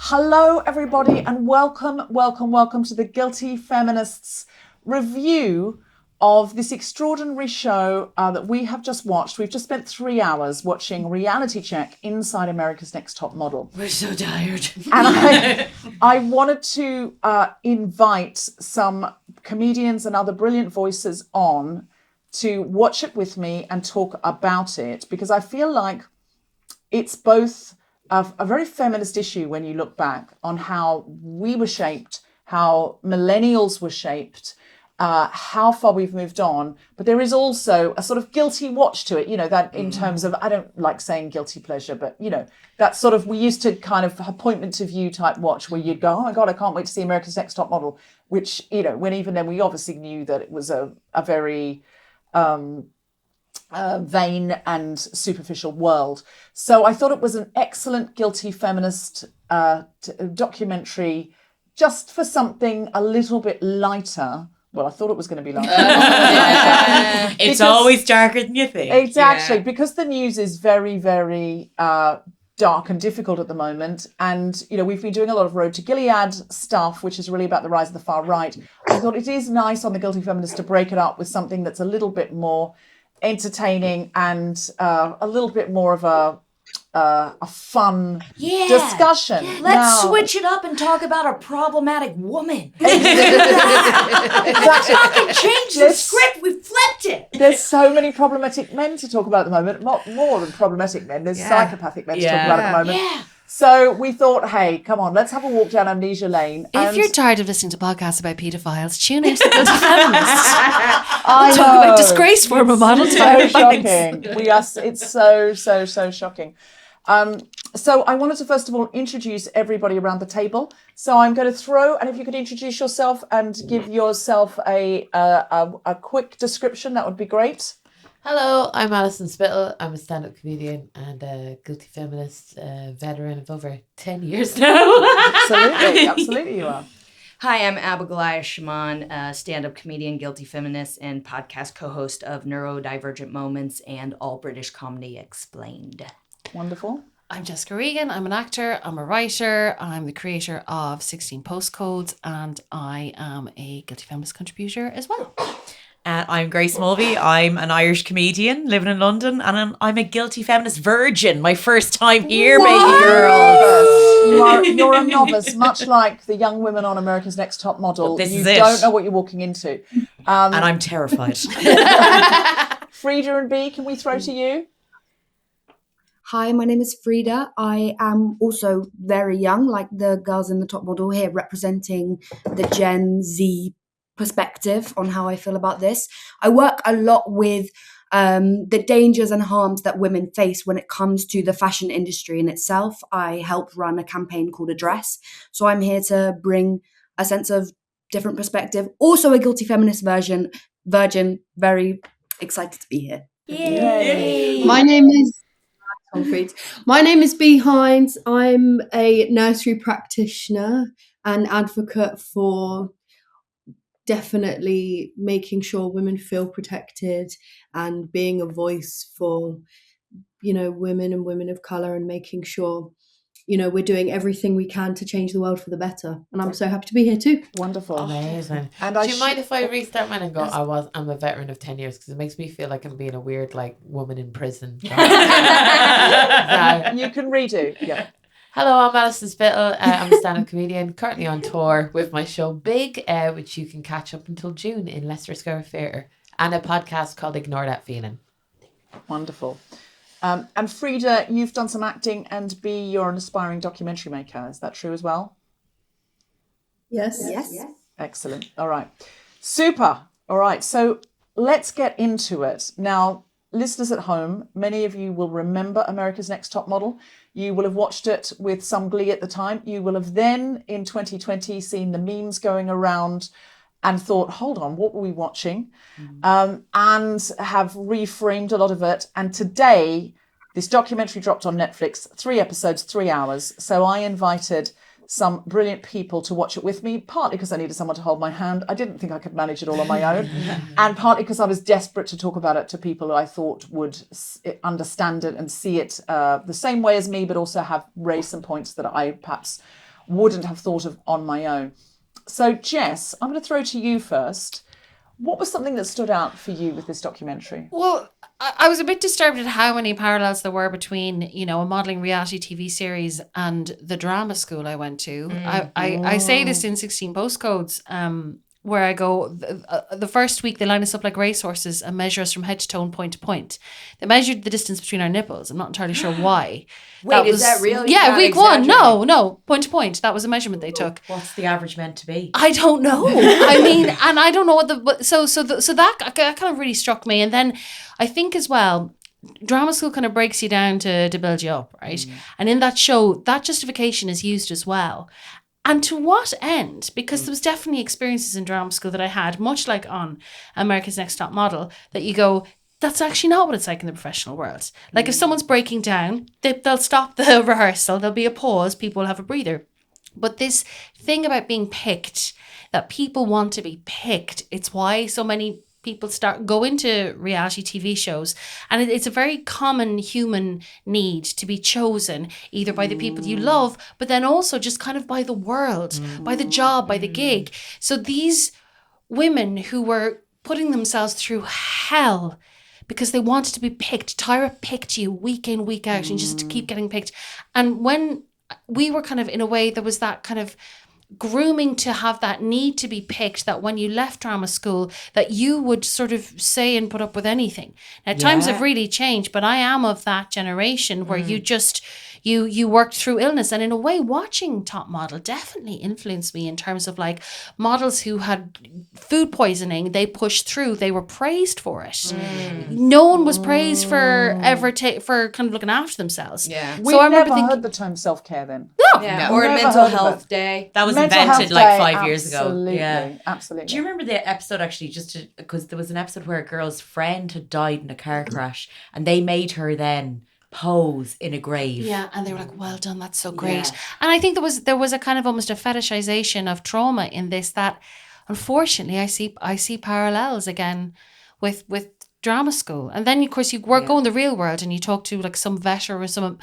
Hello, everybody, and welcome to the Guilty Feminists review of this extraordinary show that we have just watched. We've just spent 3 hours watching Reality Check Inside America's Next Top Model. We're so tired. And I wanted to invite some comedians and other brilliant voices on to watch it with me and talk about it, because I feel like it's both a very feminist issue when you look back on how we were shaped, how millennials were shaped, how far we've moved on. But there is also a sort of guilty watch to it, that in terms of, I don't like saying guilty pleasure, but, that sort of, we used to kind of appointment to view type watch where you'd go, oh my God, I can't wait to see America's Next Top Model, which, when even then we obviously knew that it was a very vain and superficial world. So I thought it was an excellent guilty feminist documentary, just for something a little bit lighter. Well, I thought it was going to be lighter. It's always darker than you think. Exactly, because the news is very, very dark and difficult at the moment. And, we've been doing a lot of Road to Gilead stuff, which is really about the rise of the far right. I thought it is nice on the Guilty Feminist to break it up with something that's a little bit more entertaining and a little bit more of a fun discussion. Let's switch it up and talk about a problematic woman. Exactly. Fucking change the script. We flipped it. There's so many problematic men to talk about at the moment. Not more than problematic men. There's psychopathic men to talk about at the moment. Yeah. So we thought, hey, come on, let's have a walk down Amnesia Lane. If you're tired of listening to podcasts about paedophiles, tune into the Guilty Feminists. I Talk know. about disgrace former model So shocking. It's so shocking. So I wanted to first of all introduce everybody around the table. So I'm going to throw, and if you could introduce yourself and give yourself a quick description, that would be great. Hello, I'm Alison Spittle. I'm a stand-up comedian and a guilty feminist veteran of over 10 years now. Absolutely you are. Hi, I'm Abigoliah Schamaun, stand-up comedian, guilty feminist, and podcast co-host of Neurodivergent Moments and All British Comedy Explained. Wonderful. I'm Jessica Regan. I'm an actor. I'm a writer. I'm the creator of 16 Postcodes, and I am a guilty feminist contributor as well. I'm Grace Mulvey. I'm an Irish comedian living in London, and I'm a guilty feminist virgin. My first time here, baby girl. You're a novice, much like the young women on America's Next Top Model. Well, you don't know what you're walking into. And I'm terrified. Freda and B, can we throw to you? Hi, my name is Freda. I am also very young, like the girls in the Top Model here, representing the Gen Z perspective on how I feel about this. I work a lot with the dangers and harms that women face when it comes to the fashion industry in itself. I help run a campaign called Address. So I'm here to bring a sense of different perspective. Also a guilty feminist virgin, very excited to be here. Yay. My name is B. Hynes. I'm a nursery practitioner and advocate for definitely making sure women feel protected and being a voice for, women and women of colour, and making sure, we're doing everything we can to change the world for the better. And I'm so happy to be here too. Wonderful. Amazing. And do you mind if I restart mine and go, I'm a veteran of 10 years, because it makes me feel like I'm being a weird, woman in prison. You can redo. Yeah. Hello, I'm Alison Spittle. I'm a stand-up comedian, currently on tour with my show Big, which you can catch up until June in Leicester Square Theatre, and a podcast called Ignore That Feeling. Wonderful. And Freda, you've done some acting, and B, you're an aspiring documentary maker. Is that true as well? Yes. Excellent. All right. Super. All right. So let's get into it. Now, listeners at home, many of you will remember America's Next Top Model. You will have watched it with some glee at the time. You will have then, in 2020, seen the memes going around and thought, hold on, what were we watching? And have reframed a lot of it. And today, this documentary dropped on Netflix, 3 episodes, 3 hours. So I invited some brilliant people to watch it with me, partly because I needed someone to hold my hand. I didn't think I could manage it all on my own. And partly because I was desperate to talk about it to people who I thought would understand it and see it the same way as me, but also have raised some points that I perhaps wouldn't have thought of on my own. So Jess, I'm going to throw to you first. What was something that stood out for you with this documentary? Well, I was a bit disturbed at how many parallels there were between, a modelling reality TV series and the drama school I went to. I say this in 16 Postcodes, where I go, the first week they line us up like racehorses and measure us from head to toe and point to point. They measured the distance between our nipples. I'm not entirely sure why. Wait, is that real? Yeah, week one. No, point to point. That was a measurement they took. What's the average meant to be? I don't know. I mean, and I don't know so that kind of really struck me. And then I think as well, drama school kind of breaks you down to build you up, right? And in that show, that justification is used as well. And to what end? Because there was definitely experiences in drama school that I had, much like on America's Next Top Model, that you go, that's actually not what it's like in the professional world. Like if someone's breaking down, they'll stop the rehearsal, there'll be a pause, people will have a breather. But this thing about being picked, that people want to be picked, it's why so many people go into reality TV shows, and it's a very common human need to be chosen either by the people you love, but then also just kind of by the world, by the job, by the gig. So these women who were putting themselves through hell because they wanted to be picked. Tyra picked you week in, week out, and you just keep getting picked. And when we were kind of, in a way, there was that kind of grooming to have that need to be picked, that when you left drama school that you would sort of say and put up with anything. Now times have really changed, but I am of that generation where you just you worked through illness, and in a way watching Top Model definitely influenced me in terms of like models who had food poisoning, they pushed through, they were praised for it. No one was praised for for kind of looking after themselves. We've never heard the term self-care then. Or a mental health day. That was Mental invented health like day, 5 years ago. Absolutely. Do you remember the episode actually, because there was an episode where a girl's friend had died in a car crash and they made her then pose in a grave. Yeah, and they were like, well done, that's so great. And I think there was a kind of almost a fetishization of trauma in this that unfortunately I see parallels again with drama school. And then of course you go in the real world and you talk to like some vet or some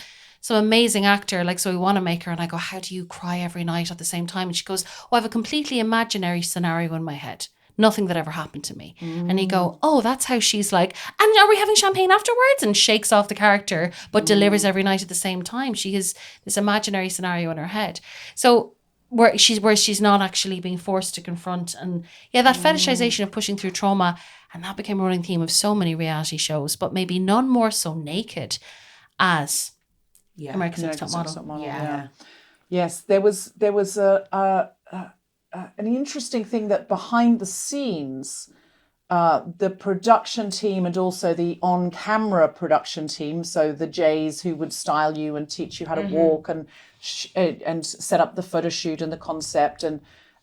amazing actor like Zoe Wanamaker, and I go, how do you cry every night at the same time? And she goes, oh, I have a completely imaginary scenario in my head. Nothing that ever happened to me. And you go, oh, that's how she's like, and are we having champagne afterwards? And shakes off the character, but delivers every night at the same time. She has this imaginary scenario in her head. So where she's not actually being forced to confront. And that fetishization of pushing through trauma, and that became a running theme of so many reality shows, but maybe none more so naked as America's Next Top Model. Yes, there was an interesting thing that behind the scenes, the production team and also the on-camera production team, so the Jays who would style you and teach you how to walk and set up the photo shoot and the concept, and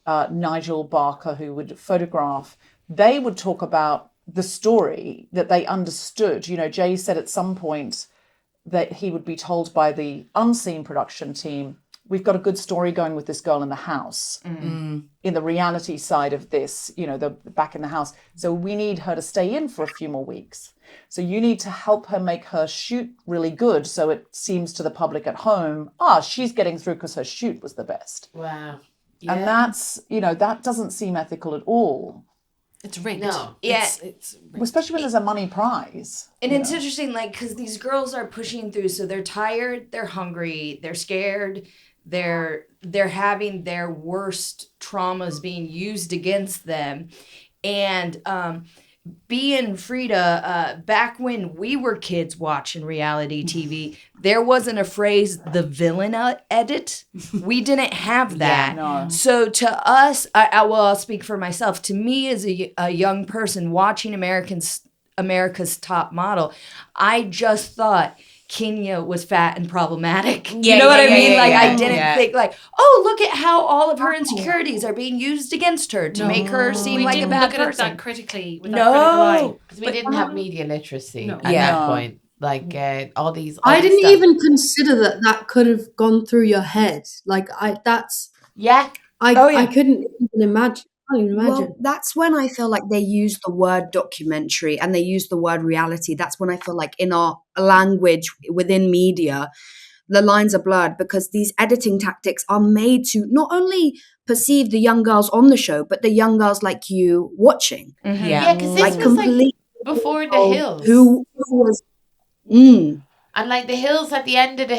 Nigel Barker who would photograph, they would talk about the story that they understood. Jay said at some point that he would be told by the unseen production team, we've got a good story going with this girl in the house, in the reality side of this, the back in the house. So we need her to stay in for a few more weeks. So you need to help her make her shoot really good. So it seems to the public at home, she's getting through because her shoot was the best. Wow. Yeah. And that's, that doesn't seem ethical at all. It's rigged. No. Yeah. It's rigged. Especially when there's a money prize. And it's interesting, like, because these girls are pushing through. So they're tired, they're hungry, they're scared. They're having their worst traumas being used against them. And being Freda, back when we were kids watching reality TV, there wasn't a phrase, the villain edit. We didn't have that. No. So to us, I'll speak for myself. To me as a young person watching America's Top Model, I just thought Kenya was fat and problematic. You know what I mean? I didn't think like, oh, look at how all of her insecurities are being used against her to make her seem like a bad person. We didn't look at it that critically. With No. that critical eye. Because we didn't have media literacy at Yeah. that point. Like all these. I other didn't stuff. even consider that could have gone through your head. Like I couldn't even imagine. I can't even imagine. Well, that's when I feel like they use the word documentary and they use the word reality. That's when I feel like in our language within media, the lines are blurred because these editing tactics are made to not only perceive the young girls on the show, but the young girls like you watching. Yeah, because this Like was like complete before the Hills. who was And like the Hills at the end of the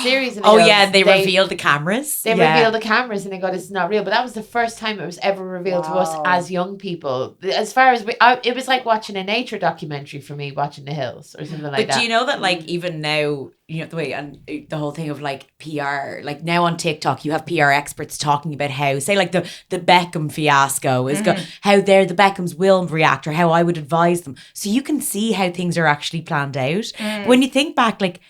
series. Of the Oh Hills, yeah, they revealed the cameras. They revealed the cameras and they go, "This is not real." But that was the first time it was ever revealed to us as young people. As far as it was like watching a nature documentary for me, watching the Hills or something like that. But do you know that like even now, you know, the way and the whole thing of like PR, like now on TikTok, you have PR experts talking about how, say, like the Beckham fiasco is how the Beckhams will react or how I would advise them. So you can see how things are actually planned out. When you think back, like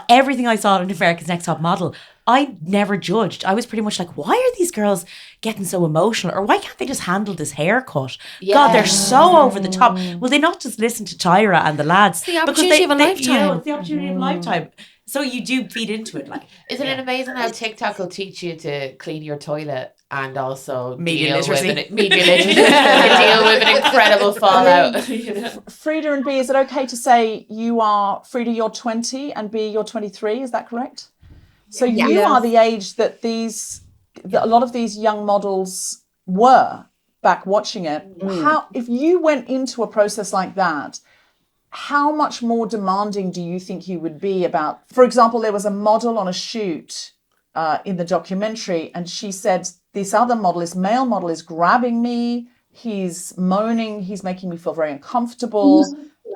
everything I saw on America's Next Top Model, I never judged. I was pretty much like, why are these girls getting so emotional? Or why can't they just handle this haircut? God, they're so over the top. Will they not just listen to Tyra and the lads? It's the opportunity of a lifetime. You know, it's the opportunity of a lifetime. So you do feed into it. Like, isn't it amazing how TikTok will teach you to clean your toilet and also media deal literacy. With deal with an incredible fallout. You know? Freda and B, is it okay to say you are, Freda, you're 20 and B, you're 23? Is that correct? So you are the age that a lot of these young models were back watching it. How, if you went into a process like that, how much more demanding do you think you would be about, for example, there was a model on a shoot in the documentary and she said, this other model, this male model is grabbing me, he's moaning, he's making me feel very uncomfortable.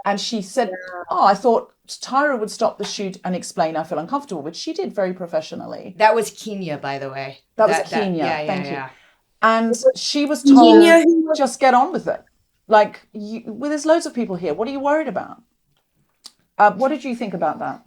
And she said, I thought Tyra would stop the shoot and explain I feel uncomfortable, which she did very professionally. That was Kenya, by the way. That was Kenya, thank you. And she was told, just get on with it. Like, there's loads of people here. What are you worried about? What did you think about that?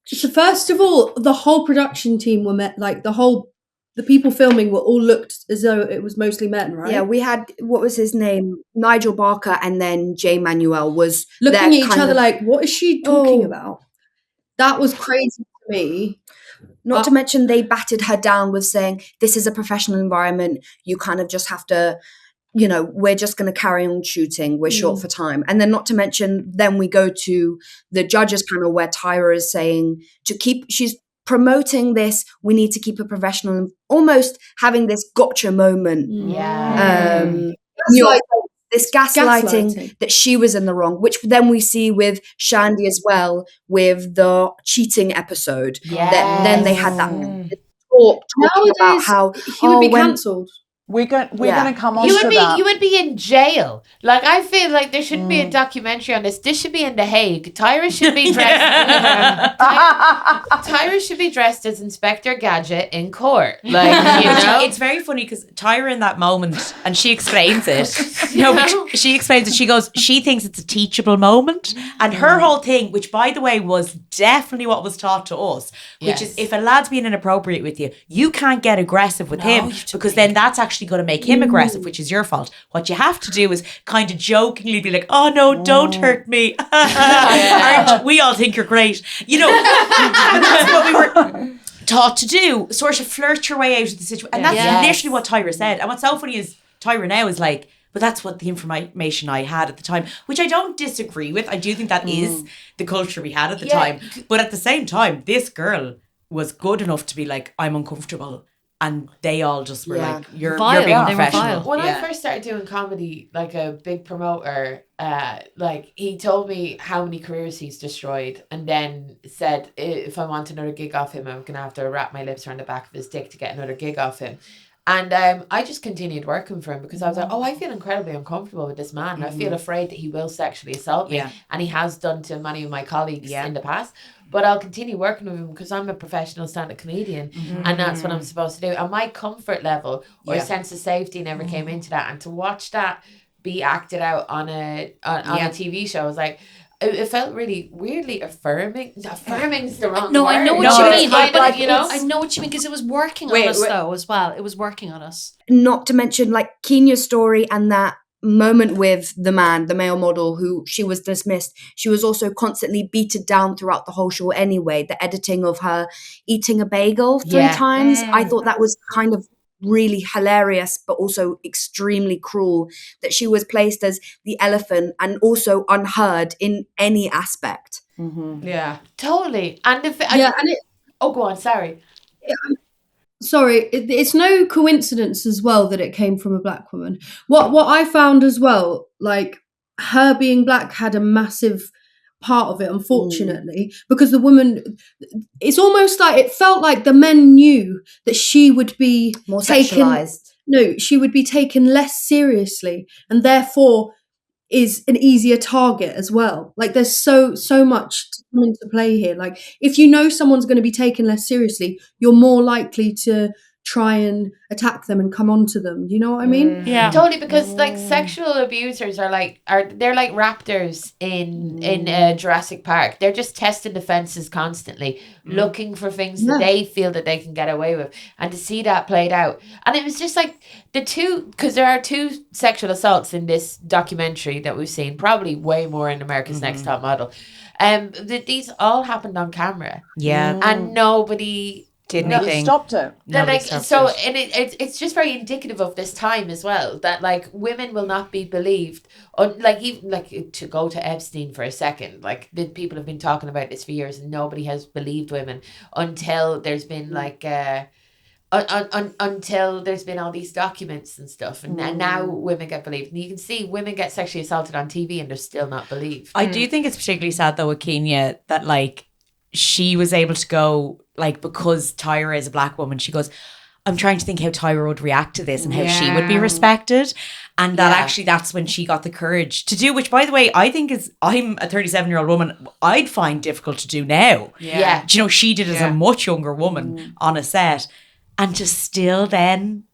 So first of all, the whole production team were met, like the people filming were all looked as though it was mostly men, right? Yeah, we had, what was his name? Nigel Barker, and then Jay Manuel was looking at each other like, what is she talking about? That was crazy to me. Not to mention they batted her down with saying, this is a professional environment. You kind of just have to, you know, we're just going to carry on shooting. We're short for time. And then not to mention, then we go to the judges panel where Tyra is saying she's promoting this, we need to keep it professional, and almost having this gotcha moment. This gaslighting that she was in the wrong, which then we see with Shandy as well with the cheating episode. Then they had that talking about how he would be cancelled. We're going to come on to that. You would be in jail. Like, I feel like there shouldn't be a documentary on this. This should be in The Hague. Tyra should be dressed. Tyra should be dressed as Inspector Gadget in court. Like, you know, it's very funny because Tyra in that moment, and she explains it. She explains it. She goes, she thinks it's a teachable moment, and her whole thing, which by the way was definitely what was taught to us, which is if a lad's being inappropriate with you, you can't get aggressive with him because then that's actually going to make him aggressive, which is your fault. What you have to do is kind of jokingly be like, oh no, don't hurt me. We all think you're great. You know, and that's what we were taught to do, sort of flirt your way out of the situation. And that's literally what Tyra said. And what's so funny is Tyra now is like, but that's what the information I had at the time, which I don't disagree with. I do think that is the culture we had at the time. But at the same time, this girl was good enough to be like, I'm uncomfortable. And they all just were like, you're being professional. When I first started doing comedy, like a big promoter, like he told me how many careers he's destroyed and then said, if I want another gig off him, I'm going to have to wrap my lips around the back of his dick to get another gig off him. And I just continued working for him because I was like, I feel incredibly uncomfortable with this man. I feel afraid that he will sexually assault me. And he has done to many of my colleagues in the past. But I'll continue working with him because I'm a professional stand-up comedian and that's what I'm supposed to do. And my comfort level or sense of safety never came into that. And to watch that be acted out on a TV show, I was like, it felt really weirdly affirming. Affirming's the wrong word. I know what you mean. But you know? I know what you mean because it was working on us though as well. It was working on us. Not to mention like Kenya's story and that moment with the male model who she was dismissed. She was also constantly beaten down throughout the whole show anyway. The editing of her eating a bagel 3 times. I thought that was kind of really hilarious, but also extremely cruel that she was placed as the elephant and also unheard in any aspect. Yeah. Totally. And if oh, go on. Sorry. Sorry, it's no coincidence as well that it came from a black woman. What I found as well, like her being black had a massive part of it, unfortunately, because the woman, it's almost like it felt like the men knew that she would be More taken. sexualized. No, she would be taken less seriously, and therefore is an easier target as well. Like there's so much to come into play here. Like if you know someone's going to be taken less seriously, you're more likely to try and attack them and come onto them. You know what I mean? Yeah. Totally, because like sexual abusers are they're like raptors in Jurassic Park. They're just testing the fences constantly, looking for things that they feel that they can get away with, and to see that played out. And it was just like because there are 2 sexual assaults in this documentary that we've seen, probably way more in America's Next Top Model. These all happened on camera. Yeah. And nobody Did Nobody anything. stopped it. Nobody like stopped so, it. and it's just very indicative of this time as well, that like women will not be believed. Like even like to go to Epstein for a second, like the people have been talking about this for years, and nobody has believed women until there's been like until there's been all these documents and stuff, and now women get believed. And you can see women get sexually assaulted on TV, and they're still not believed. I do think it's particularly sad though with Kenya that like she was able to go, like, because Tyra is a black woman, she goes, I'm trying to think how Tyra would react to this and how she would be respected. And that actually, that's when she got the courage to do, which by the way, I think I'm a 37-year-old woman, I'd find difficult to do now. Yeah. Do you know, she did as a much younger woman on a set, and to still then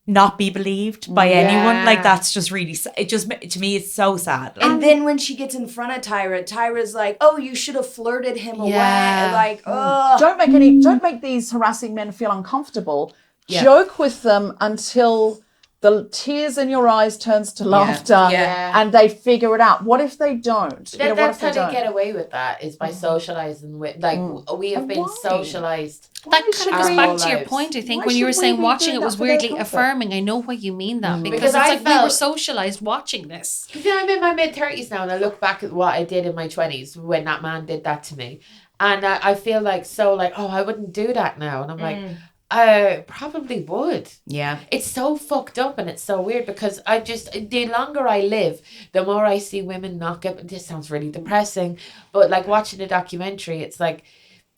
not be believed by anyone, like that's just really, it just, to me, it's so sad. And then when she gets in front of Tyra's like, oh, you should have flirted him away. Like, oh. Don't make these harassing men feel uncomfortable. Joke with them until the tears in your eyes turns to laughter and they figure it out. What if they don't? That's how they get away with that, is by socializing with, like, we have been socialized. That kind of goes our back whole to your lives. point, I think, Why when you were should we saying be watching doing it that was for their weirdly comfort? affirming. I know why you mean that, because Because it's I like we were felt- socialized watching this. Because I'm in my mid-30s now, and I look back at what I did in my 20s when that man did that to me. And I feel like, oh, I wouldn't do that now. And I'm like, I probably would. Yeah. It's so fucked up and it's so weird, because the longer I live, the more I see women not get, this sounds really depressing, but like watching the documentary, it's like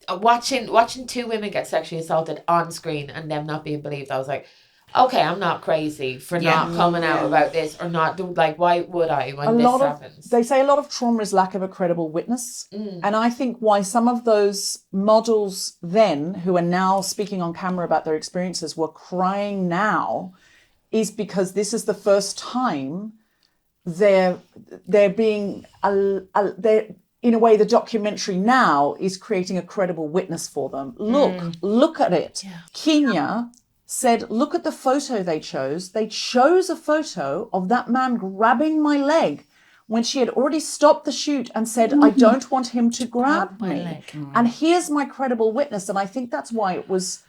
watching 2 women get sexually assaulted on screen and them not being believed. I was like, okay, I'm not crazy for not coming out about this, or not, like, why would I when this happens? They say a lot of trauma is lack of a credible witness. And I think why some of those models then, who are now speaking on camera about their experiences, were crying now, is because this is the first time they're being, they're, in a way, the documentary now is creating a credible witness for them. Look at it. Kenya said, look at the photo they chose. They chose a photo of that man grabbing my leg when she had already stopped the shoot and said, I don't want him to grab me. And here's my credible witness. And I think that's why it was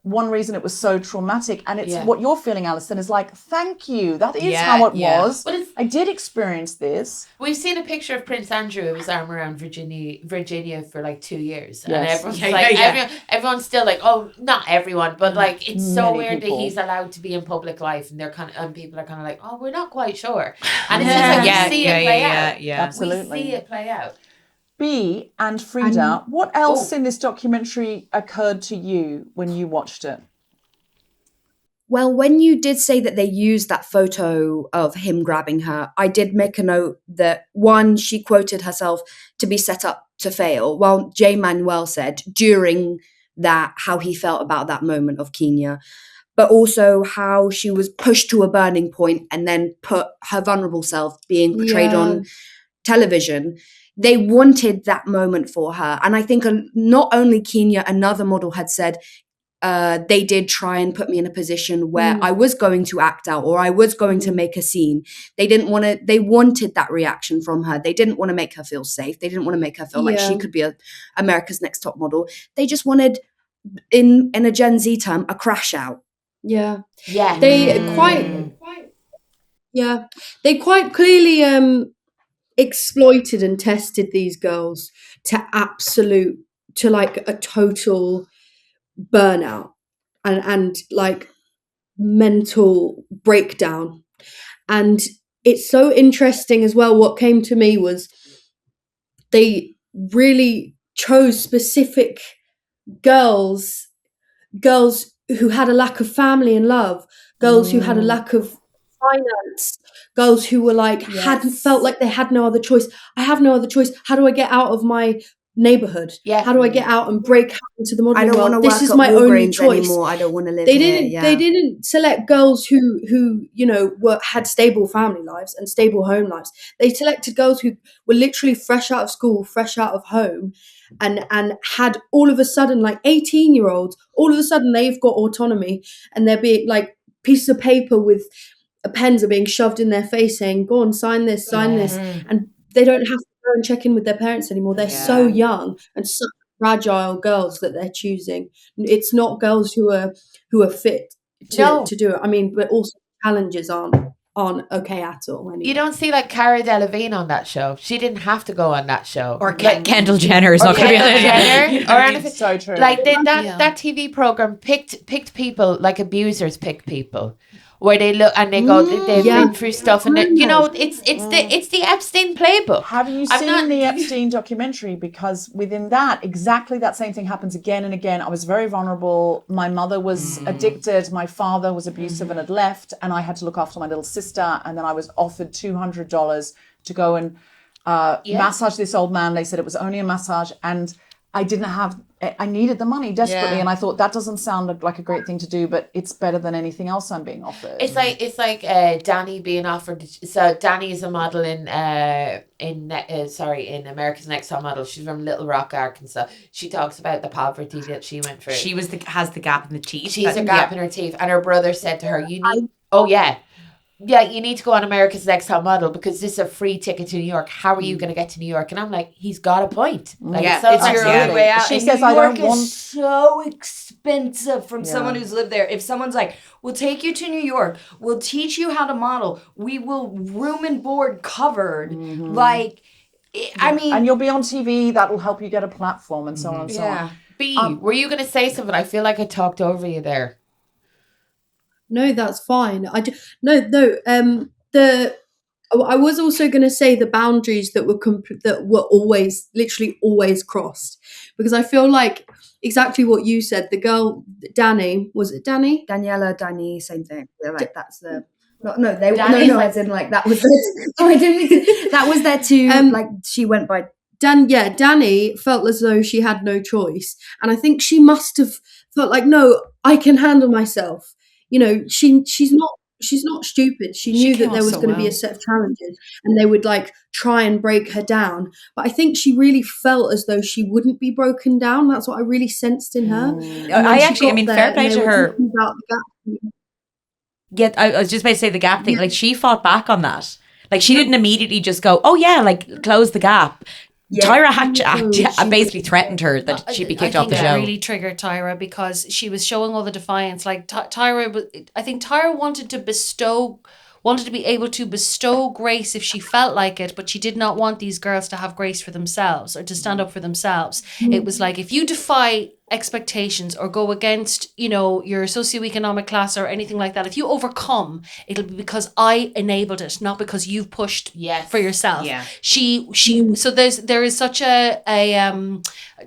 one reason it was so traumatic. And it's what you're feeling, Alison, is like, thank you. That is how it was. But I did experience this. We've seen a picture of Prince Andrew with his arm around Virginia for like 2 years. And Yes. everyone's like, everyone's still like, oh, not everyone, but like, it's so Many weird people. that he's allowed to be in public life, and they're and people are kind of like, oh, we're not quite sure. And it's just like, we see it play out. Absolutely. We see it play out. B and Freda, what else in this documentary occurred to you when you watched it? Well, when you did say that they used that photo of him grabbing her, I did make a note that, one, she quoted herself to be set up to fail. Well, J. Manuel said during that how he felt about that moment of Kenya, but also how she was pushed to a burning point and then put her vulnerable self being portrayed on television. They wanted that moment for her. And I think not only Kenya, another model had said, they did try and put me in a position where I was going to act out or I was going to make a scene. They wanted that reaction from her. They didn't want to make her feel safe. They didn't want to make her feel like she could be America's Next Top Model. They just wanted, in a Gen Z term, a crash out. Yeah. Yeah. They quite clearly exploited and tested these girls to like a total burnout and like mental breakdown. And it's so interesting as well. What came to me was they really chose specific girls who had a lack of family and love, girls who had a lack of finance, girls who were like hadn't felt like they had no other choice. I have no other choice. How do I get out of my neighborhood? Yeah. How do I get out and break out into the modern I don't world? want to work This is at my only Walgreens choice. anymore. I don't want to live They here. didn't. They didn't select girls who had stable family lives and stable home lives. They selected girls who were literally fresh out of school, fresh out of home, and had all of a sudden, like 18-year-olds, all of a sudden they've got autonomy, and they're being like pieces of paper with pens are being shoved in their face saying, "Go on, sign this," and they don't have to go and check in with their parents anymore. They're so young and such fragile girls that they're choosing. It's not girls who are fit to do it. I mean, but also challenges aren't okay at all. Anyway. You don't see like Cara Delevingne on that show. She didn't have to go on that show. Or Kendall Jenner is not going to be on it. Or anything. So true. Like that TV program picked people, like abusers pick people, where they look and they go, they've been through stuff, and it's the Epstein playbook. Have you seen the Epstein documentary? Because within that, exactly that same thing happens again and again. I was very vulnerable. My mother was addicted. My father was abusive and had left, and I had to look after my little sister. And then I was offered $200 to go and massage this old man. They said it was only a massage, and I needed the money desperately, and I thought that doesn't sound like a great thing to do, but it's better than anything else I'm being offered. It's like Danny being offered. So Danny is a model in America's Next Top Model. She's from Little Rock, Arkansas. She talks about the poverty that she went through. She has the gap in the teeth. She's a gap in her teeth, and her brother said to her, "You need." You need to go on America's Next Top Model because this is a free ticket to New York. How are you going to get to New York? And I'm like, he's got a point. Like, it's your only way out. She and says, New I York don't want... is so expensive from someone who's lived there. If someone's like, we'll take you to New York, we'll teach you how to model, we will room and board covered. Like, I mean... And you'll be on TV, that will help you get a platform and so on and so on. B, were you going to say something? I feel like I talked over you there. No, that's fine. I was also going to say the boundaries that were always, literally always crossed, because I feel like exactly what you said. The girl, Danny, was it Danny? Daniela, Danny, same thing. They're like, that's the... as in like that was I didn't mean that was there too. Like she went by... Danny felt as though she had no choice. And I think she must have felt like, no, I can handle myself. You know, she's not stupid. She knew that there was going to be a set of challenges and they would like try and break her down. But I think she really felt as though she wouldn't be broken down. That's what I really sensed in her. Fair play to her. Yeah, I was just about to say the gap thing. Like she fought back on that. Like she didn't immediately just go, oh yeah, like close the gap. Yeah. Tyra had basically threatened her that she'd be kicked off the show. That really triggered Tyra because she was showing all the defiance. Like I think Tyra wanted to be able to bestow grace if she felt like it, but she did not want these girls to have grace for themselves or to stand up for themselves. It was like, if you defy expectations or go against, your socioeconomic class or anything like that, if you overcome, it'll be because I enabled it, not because you've pushed for yourself. Yeah. So there is such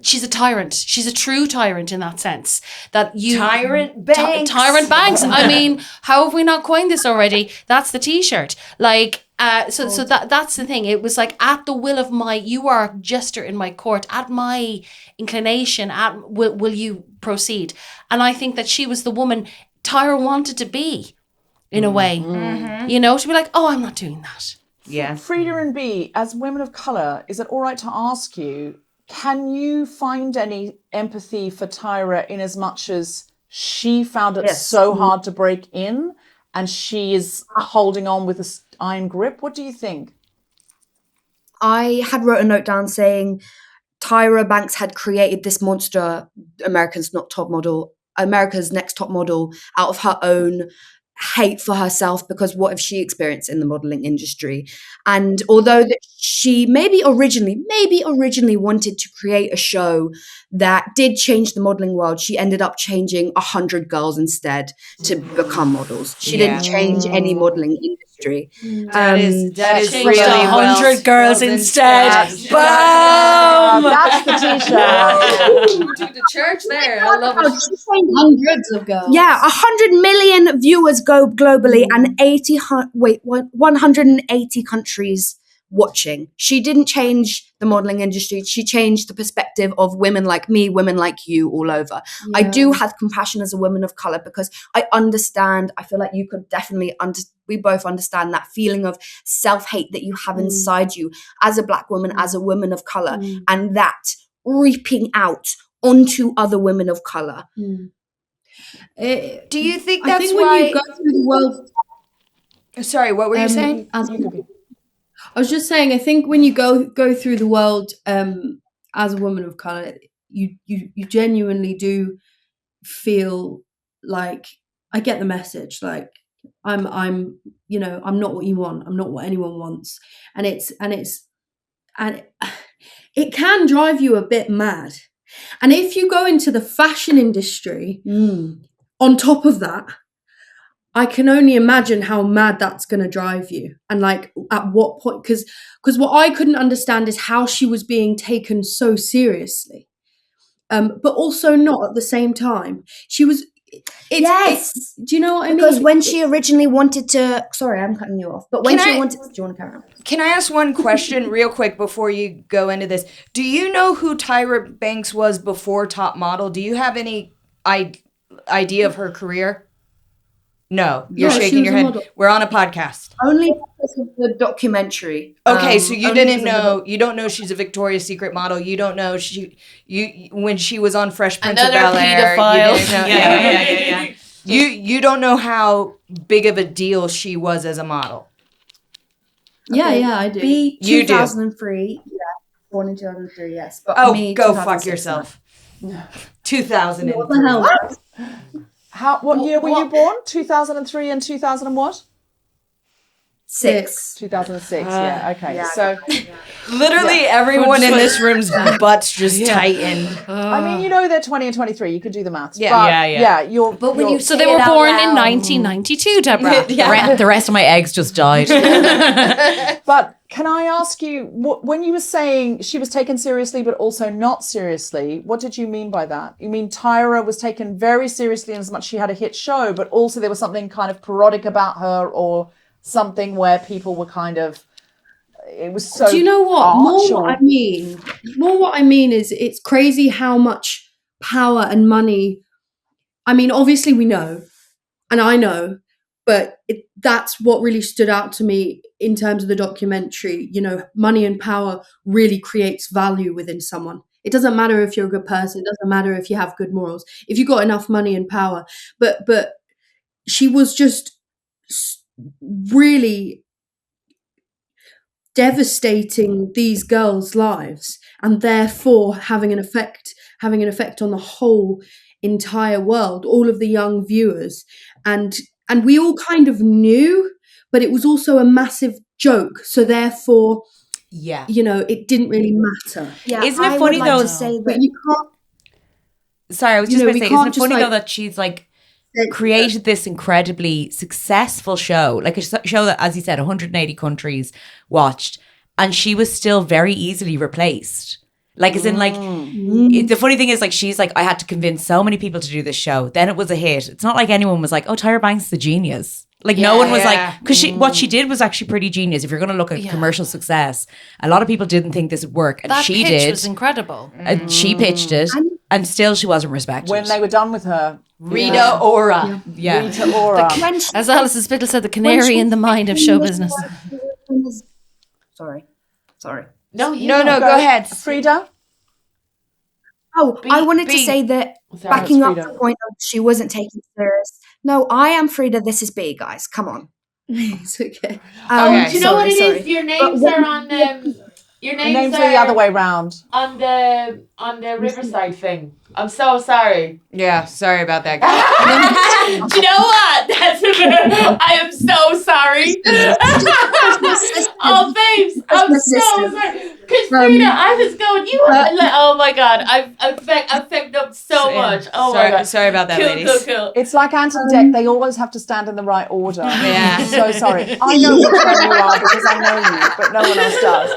she's a tyrant. She's a true tyrant in that sense. Tyrant Banks. Tyrant Banks. I mean, how have we not coined this already? That's the t-shirt. Like, so that's the thing. It was like, at the will of you are a jester in my court, at my inclination, will you proceed? And I think that she was the woman Tyra wanted to be, in a way. To be like, oh, I'm not doing that. Yeah. Freda and B, as women of colour, is it all right to ask you, can you find any empathy for Tyra in as much as she found it so hard to break in and she is holding on with an iron grip? What do you think? I had wrote a note down saying Tyra Banks had created this monster, American's Not Top Model, America's Next Top Model out of her own hate for herself, because what if she experienced in the modeling industry? And although that she maybe originally wanted to create a show that did change the modeling world, she ended up changing 100 girls instead to become models. She didn't change any modeling industry. That is Changed really 100 girls instead. Boom! That's the t-shirt. To the church there. I love it. She's saying hundreds of girls. Yeah, 100 million viewers go globally and 180 countries watching. She didn't change the modeling industry. She changed the perspective of women like me, women like you all over. I do have compassion as a woman of color, because I understand, I feel like you could definitely we both understand that feeling of self-hate that you have inside you as a Black woman, as a woman of color, and that reaping out onto other women of color. Do you think I that's think why? when you go through the world, Sorry, what were you saying? I was just saying, I think when you go through the world as a woman of color, you genuinely do feel like, I get the message, like I'm not what you want, I'm not what anyone wants, and it can drive you a bit mad. And if you go into the fashion industry on top of that, I can only imagine how mad that's going to drive you. And like at what point, because what I couldn't understand is how she was being taken so seriously, but also not at the same time. She was, do you know what I mean? Because when she originally wanted to, sorry, I'm cutting you off, but when do you want to carry on? Can I ask one question real quick before you go into this? Do you know who Tyra Banks was before Top Model? Do you have any idea of her career? No, you're shaking your head. We're on a podcast. Only because of the documentary. Okay, so you didn't know. You don't know she's a Victoria's Secret model. You don't know when she was on Fresh Prince of Another Bel-Air. pedophile. Yeah. You don't know how big of a deal she was as a model. Yeah, I do. B, You do. 2003. Yeah, born in 2003, yes. But Oh, me, go 2006. fuck yourself. 2003. What the hell? What year were you born? 2003 and 2000 and what? 6. 2006. Yeah. Okay. So, Literally everyone in this room's butts just tightened. I mean, they're 20 and 23. You could do the maths. Yeah. But, Yeah. But when you So they were born in 1992, Deborah. The rest of my eggs just died. But can I ask you, when you were saying she was taken seriously but also not seriously, what did you mean by that? You mean Tyra was taken very seriously in as much she had a hit show, but also there was something kind of parodic about her, or something where people were kind of, it was so. Do you know what? arch, More what I mean is, it's crazy how much power and money. I mean, obviously we know, and I know, but that's what really stood out to me in terms of the documentary. Money and power really creates value within someone. It doesn't matter if you're a good person. It doesn't matter if you have good morals. If you've got enough money and power, but she was just really devastating these girls' lives, and therefore having an effect on the whole entire world, all of the young viewers, and we all kind of knew, but it was also a massive joke, so therefore it didn't really matter. Yeah, Isn't it I funny would like though? to say But that you can't. Sorry, I was just going to say, isn't can't it just, funny like, though that she's like created this incredibly successful show, like a show that, as you said, 180 countries watched, and she was still very easily replaced. Like, as in, like, the funny thing is, like, she's like, I had to convince so many people to do this show. Then it was a hit. It's not like anyone was like, oh, Tyra Banks is a genius. Like, no one was like, because what she did was actually pretty genius. If you're going to look at commercial success, a lot of people didn't think this would work. And That she pitch did. was incredible. And she pitched it. And still she wasn't respected. when they were done with her. Rita Ora. yeah. Rita Ora. As Alison Spittle said, the canary in the mind of show business. Sorry. No, go ahead. Freda? Oh, I wanted to say that, backing up Freda. the point of she wasn't taken serious. No, I am Frida. This is B, guys. Come on. It's okay. Okay. Do you know what it sorry. is? Your names are on your The names are the other way round. on the Riverside thing. I'm so sorry. Yeah, sorry about that, guys. Do you know what? I am so sorry. Oh, babes, I'm so sorry. Because Freda, I was going, oh my God, I've picked up so much. Oh my God. Sorry about that, ladies. Cool. It's like Ant and Dec. They always have to stand in the right order. Yeah. So sorry. I know which one you are because I know you, but no one else does.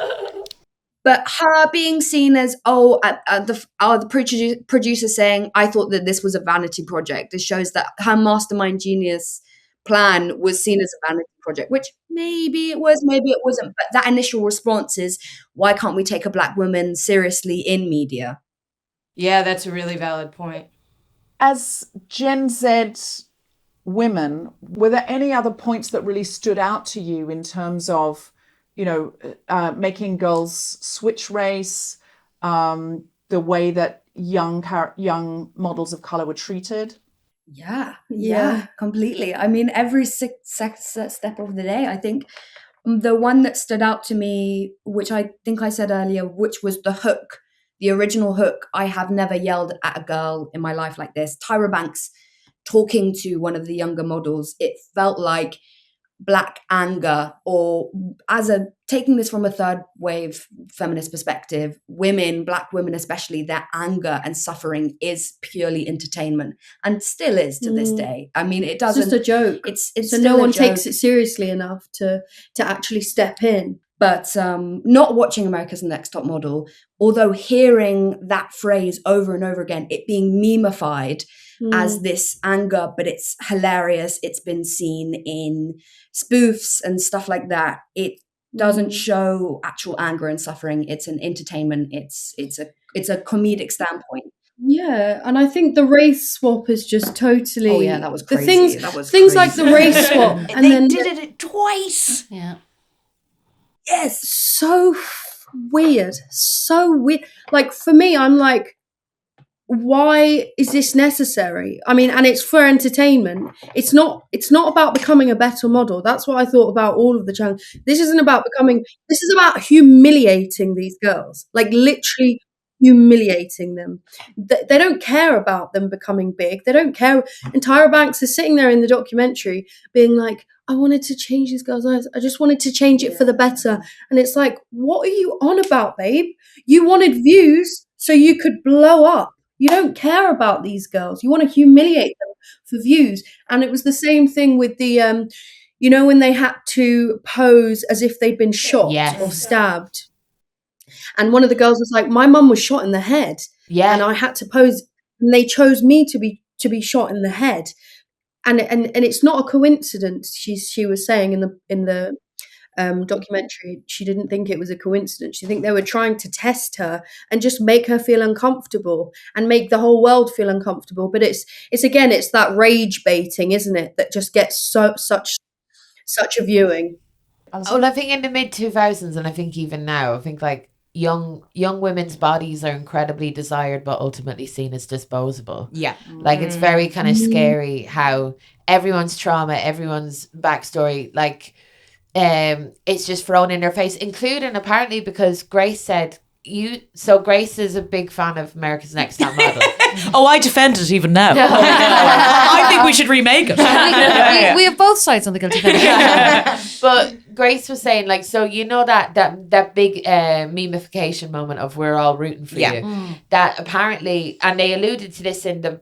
But her being seen as the producer saying, I thought that this was a vanity project. It shows that her mastermind genius plan was seen as a vanity project, which maybe it was, maybe it wasn't. But that initial response is, why can't we take a black woman seriously in media? Yeah, that's a really valid point. As Gen Z women, were there any other points that really stood out to you in terms of, making girls switch race, the way that young models of color were treated? Yeah, completely. I mean, every step of the day, I think the one that stood out to me, which I think I said earlier, which was the hook, the original hook. I have never yelled at a girl in my life like this. Tyra Banks talking to one of the younger models, it felt like black anger, or taking this from a third wave feminist perspective, black women especially, their anger and suffering is purely entertainment, and still is to this day. I mean, it doesn't. It's just a joke. It's so still no one a joke. takes it seriously enough to actually step in. But not watching America's Next Top Model, although hearing that phrase over and over again, it being memeified as this anger, but it's hilarious. It's been seen in spoofs and stuff like that. It doesn't show actual anger and suffering. It's an entertainment. It's a comedic standpoint. Yeah, and I think the race swap is just totally. Oh yeah, that was crazy. Things like the race swap, and they then did it twice. Yeah. Yes, so weird. Like, for me, I'm like, why is this necessary? I mean, and it's for entertainment. It's not about becoming a better model. That's what I thought about all of the channels. This is about humiliating these girls, like literally humiliating them. They don't care about them becoming big. They don't care. And Tyra Banks is sitting there in the documentary being like, I wanted to change these girls' lives. I just wanted to change it for the better. And it's like, what are you on about, babe? You wanted views so you could blow up. You don't care about these girls. You want to humiliate them for views. And it was the same thing with the, when they had to pose as if they'd been shot or stabbed. And one of the girls was like, my mum was shot in the head. Yeah. And I had to pose. And they chose me to be shot in the head. And it's not a coincidence. She was saying in the documentary, she didn't think it was a coincidence. She think they were trying to test her and just make her feel uncomfortable and make the whole world feel uncomfortable. But it's that rage baiting, isn't it? That just gets such a viewing. Well, I think in the mid 2000s, and I think even now, I think like young women's bodies are incredibly desired but ultimately seen as disposable. Yeah. Like it's very kind of scary how everyone's trauma, everyone's backstory, like it's just thrown in their face, including apparently because Grace said Grace is a big fan of America's Next Top Model. Oh, I defend it even now. I think we should remake it. We have both sides on the Guilty Feminist. But Grace was saying, like, so that big memification moment of we're all rooting for you. That apparently, and they alluded to this in the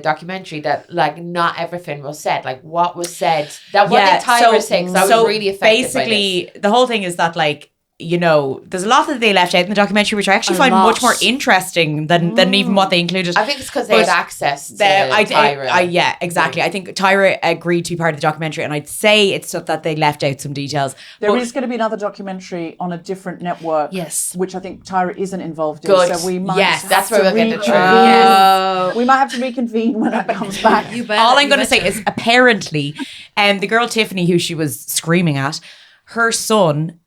documentary, that like not everything was said. Like what was said, that what did Tyra say? Because I was really affected basically, by this. the whole thing is that like, there's a lot that they left out in the documentary, which I actually find much more interesting than even what they included. I think it's because they had access to Tyra. Yeah, exactly. I think Tyra agreed to be part of the documentary, and I'd say it's stuff that they left out some details. There is going to be another documentary on a different network, which I think Tyra isn't involved in. Good. So we might that's where we'll get the truth. Yes. We might have to reconvene when it comes back. All I'm going to say is apparently, the girl Tiffany, who she was screaming at, her son,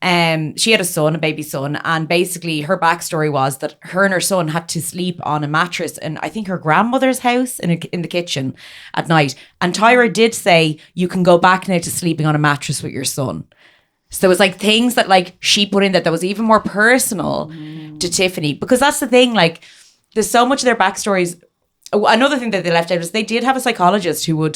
she had a baby son, and basically her backstory was that her and her son had to sleep on a mattress in, I think, her grandmother's house in the kitchen at night. And Tyra did say, you can go back now to sleeping on a mattress with your son. So it was like things that like she put in that was even more personal to Tiffany, because that's the thing, like, there's so much of their backstories. Another thing that they left out is they did have a psychologist who would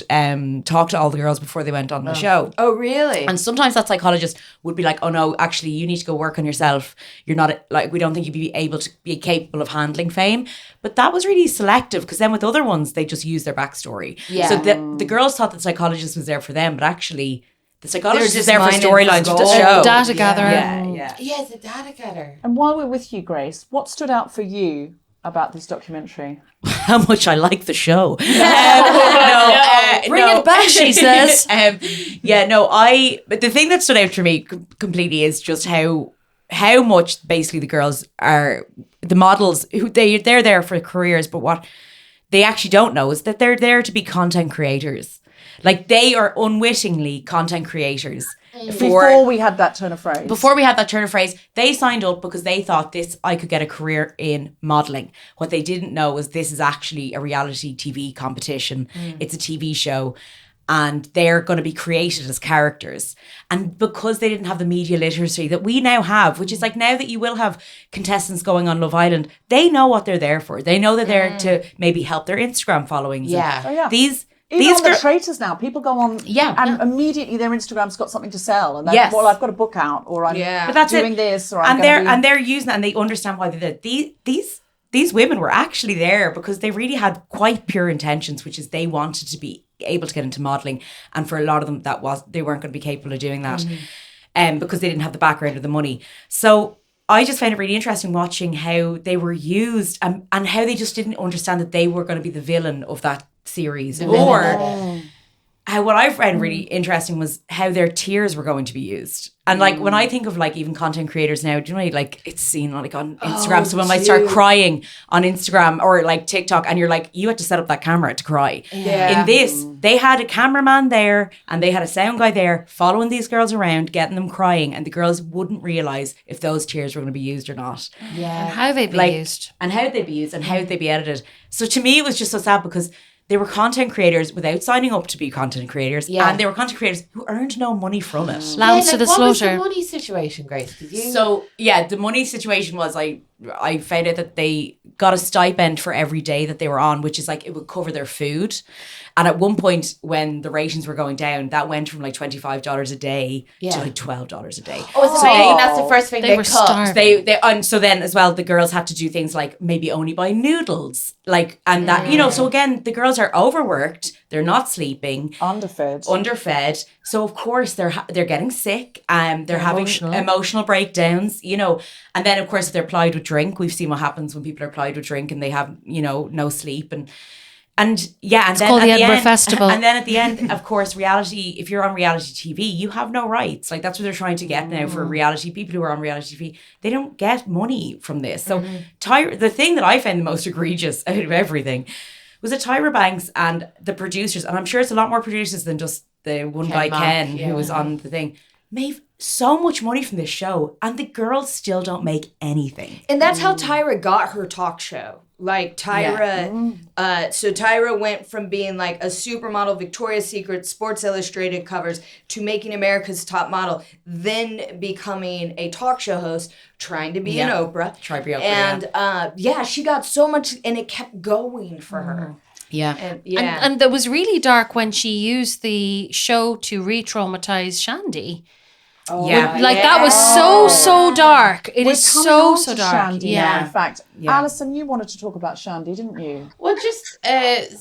talk to all the girls before they went on the show. Oh, really? And sometimes that psychologist would be like, oh no, actually you need to go work on yourself. You're not, like, we don't think you'd be able to be capable of handling fame. But that was really selective, because then with other ones, they just use their backstory. Yeah. So the girls thought the psychologist was there for them, but actually the psychologist They're is there for just storylines mining of the for show. gold. Data gatherer. Yeah. Yeah, it's a data getter. And while we're with you, Grace, what stood out for you about this documentary? How much I like the show. Bring it back, she says. But the thing that stood out for me completely is just how much basically the girls are, the models, who they're there for careers, but what they actually don't know is that they're there to be content creators. Like, they are unwittingly content creators. Before we had that turn of phrase. Before we had that turn of phrase, they signed up because they thought I could get a career in modelling. What they didn't know was this is actually a reality TV competition. It's a TV show. And they're going to be created as characters. And because they didn't have the media literacy that we now have, which is like, now that you will have contestants going on Love Island, they know what they're there for. They know they're there to maybe help their Instagram followings. Yeah. Oh, yeah. These Even on the traitors now, people go on and immediately their Instagram's got something to sell. And Yes. well, I've got a book out, or I'm But that's doing it. this, or and I'm they're using it, and they understand why they did it. These women were actually there because they really had quite pure intentions, which is they wanted to be able to get into modelling, and for a lot of them they weren't going to be capable of doing that, because they didn't have the background or the money. So I just found it really interesting watching how they were used, and how they just didn't understand that they were going to be the villain of that series, or how what I found really interesting was how their tears were going to be used. And like, when I think of like even content creators now, do you know, like, it's seen like on Instagram, someone might start crying on Instagram or like TikTok, and you're like, you had to set up that camera to cry. In this, they had a cameraman there and they had a sound guy there following these girls around, getting them crying, and the girls wouldn't realise if those tears were going to be used or not. And how they'd be used. And how they'd be used and how they'd be edited. So to me, it was just so sad, because they were content creators without signing up to be content creators. Yeah. And they were content creators who earned no money from it. Lambs to the what was the slaughter. money situation, Grace? So, yeah, the money situation was I found out that they got a stipend for every day that they were on, which is like, it would cover their food. And at one point, when the ratings were going down, that went from like $25 a day to like $12 a day. Oh, so maybe that's the first thing They they were cut. starving. And so then as well, the girls had to do things like maybe only buy noodles, like, and that, you know, so again, the girls are overworked, they're not sleeping, underfed. So of course they're getting sick, they're having emotional breakdowns, you know, and then of course if they're plied with drink, we've seen what happens when people are plied with drink and they have, you know, no sleep and then called the Edinburgh Festival. And then at the end, of course, if you're on reality TV, you have no rights. Like, that's what they're trying to get now for reality. People who are on reality TV, they don't get money from this. So the thing that I found the most egregious out of everything was that Tyra Banks and the producers, and I'm sure it's a lot more producers than just the one guy, Ken, who was on the thing, made so much money from this show, and the girls still don't make anything. And that's how Tyra got her talk show. Like, Tyra, so Tyra went from being like a supermodel, Victoria's Secret, Sports Illustrated covers, to making America's Top Model, then becoming a talk show host, trying to be an Oprah. Try to be Oprah, And she got so much, and it kept going for her. Yeah. And that was really dark when she used the show to re-traumatize Shandy. That was so dark. It is so dark. Shandy now, in fact. Alison, you wanted to talk about Shandy, didn't you? Well, just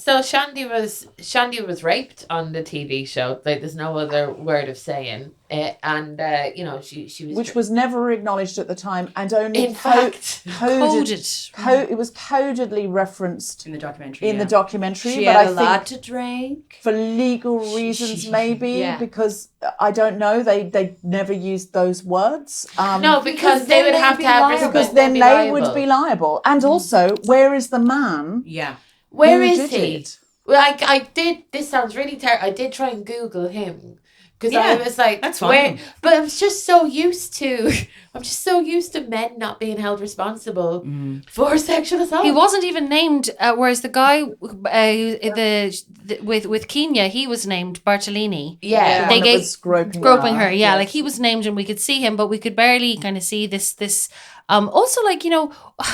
so Shandy was raped on the TV show. Like, there's no other word of saying it, and you know, she was, which was never acknowledged at the time, and only in fact coded. It was codedly referenced in the documentary. The documentary, she but had I a lot to drink for legal reasons, maybe because I don't know. They never used those words. No, because they would have to have because then they would be liable. And also, where is the man? Yeah. Where is he? Well, I did. This sounds really terrible. I did try and Google him because I was like, that's fine. But I'm just so used to. I'm just so used to men not being held responsible for sexual assault. He wasn't even named. Whereas the guy with Kenya, he was named Bartolini. Yeah, they gave was groping her. Yeah, like he was named, and we could see him, but we could barely kind of see this Also, like, you know,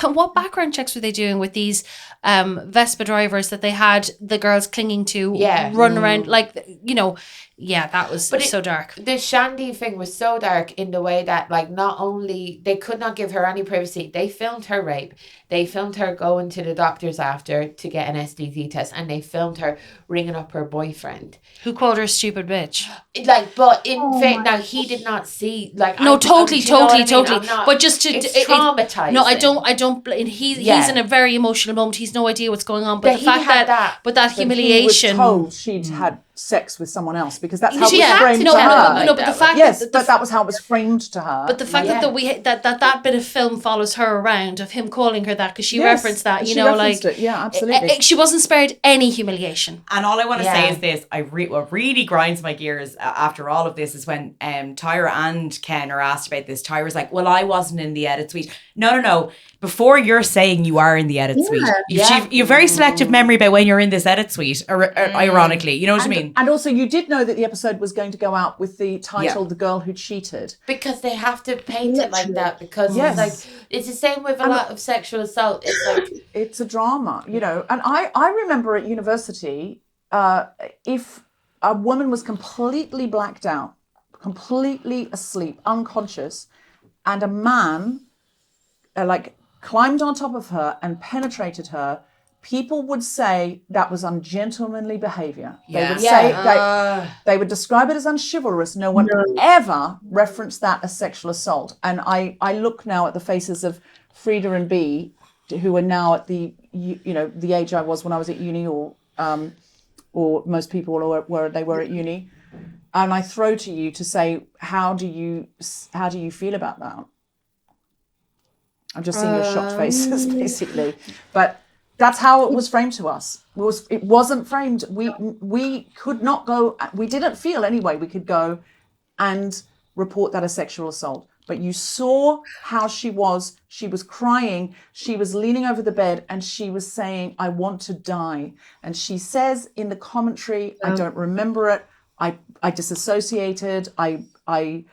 what background checks were they doing with these Vespa drivers that they had the girls clinging to, run around, like, you know, that was so dark. The Shandy thing was so dark in the way that, like, not only they could not give her any privacy, they filmed her rape, they filmed her going to the doctors after to get an STD test, and they filmed her ringing up her boyfriend, who called her a stupid bitch. Like, but in fact, now he did not see, like, no, totally. Not, but just to it's traumatizing. No, I don't. He's in a very emotional moment. He's no idea what's going on. But the fact that humiliation. He was told she'd had sex with someone else, because that's how it was Yeah, framed to her. No, but the fact that was how it was framed to her. But the fact that bit of film follows her around of him calling her that, because she referenced that, you know, like it. Yeah, absolutely. She wasn't spared any humiliation. And all I want to say is this: what really grinds my gears after all of this is when Tyra and Ken are asked about this. Tyra's like, "Well, I wasn't in the edit suite." No. Before you're saying you are in the edit suite, you've very selective memory about when you're in this edit suite. Ironically, you know what I mean. And also, you did know that the episode was going to go out with the title "The Girl Who Cheated," because they have to paint it like that. Because it's like, it's the same with a lot of sexual assault. It's like, it's a drama, you know. And I remember at university, if a woman was completely blacked out, completely asleep, unconscious, and a man climbed on top of her and penetrated her, people would say that was ungentlemanly behavior. They would say they would describe it as unchivalrous. No one ever referenced that as sexual assault. And I look now at the faces of Freda and B, who are now at the the age I was when I was at uni, or most people were at uni, and I throw to you to say, how do you feel about that? I'm just seeing your shocked faces, basically. But that's how it was framed to us. It wasn't framed. We could not go. We didn't feel anyway we could go and report that as sexual assault. But you saw how she was. She was crying. She was leaning over the bed and she was saying, "I want to die." And she says in the commentary, "I don't remember it. I disassociated. I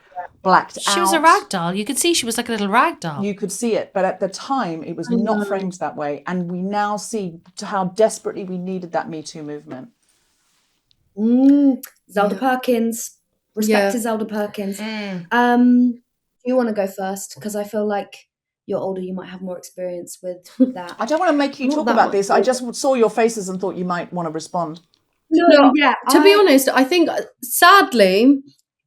blacked out." She was a rag doll. You could see she was like a little rag doll. You could see it, but at the time it was not framed that way. And we now see how desperately we needed that Me Too movement. Zelda Perkins. Respect to Zelda Perkins. Do you want to go first? Because I feel like you're older, you might have more experience with that. I don't want to make you talk about this. I just saw your faces and thought you might want to respond. No, to be honest, I think sadly,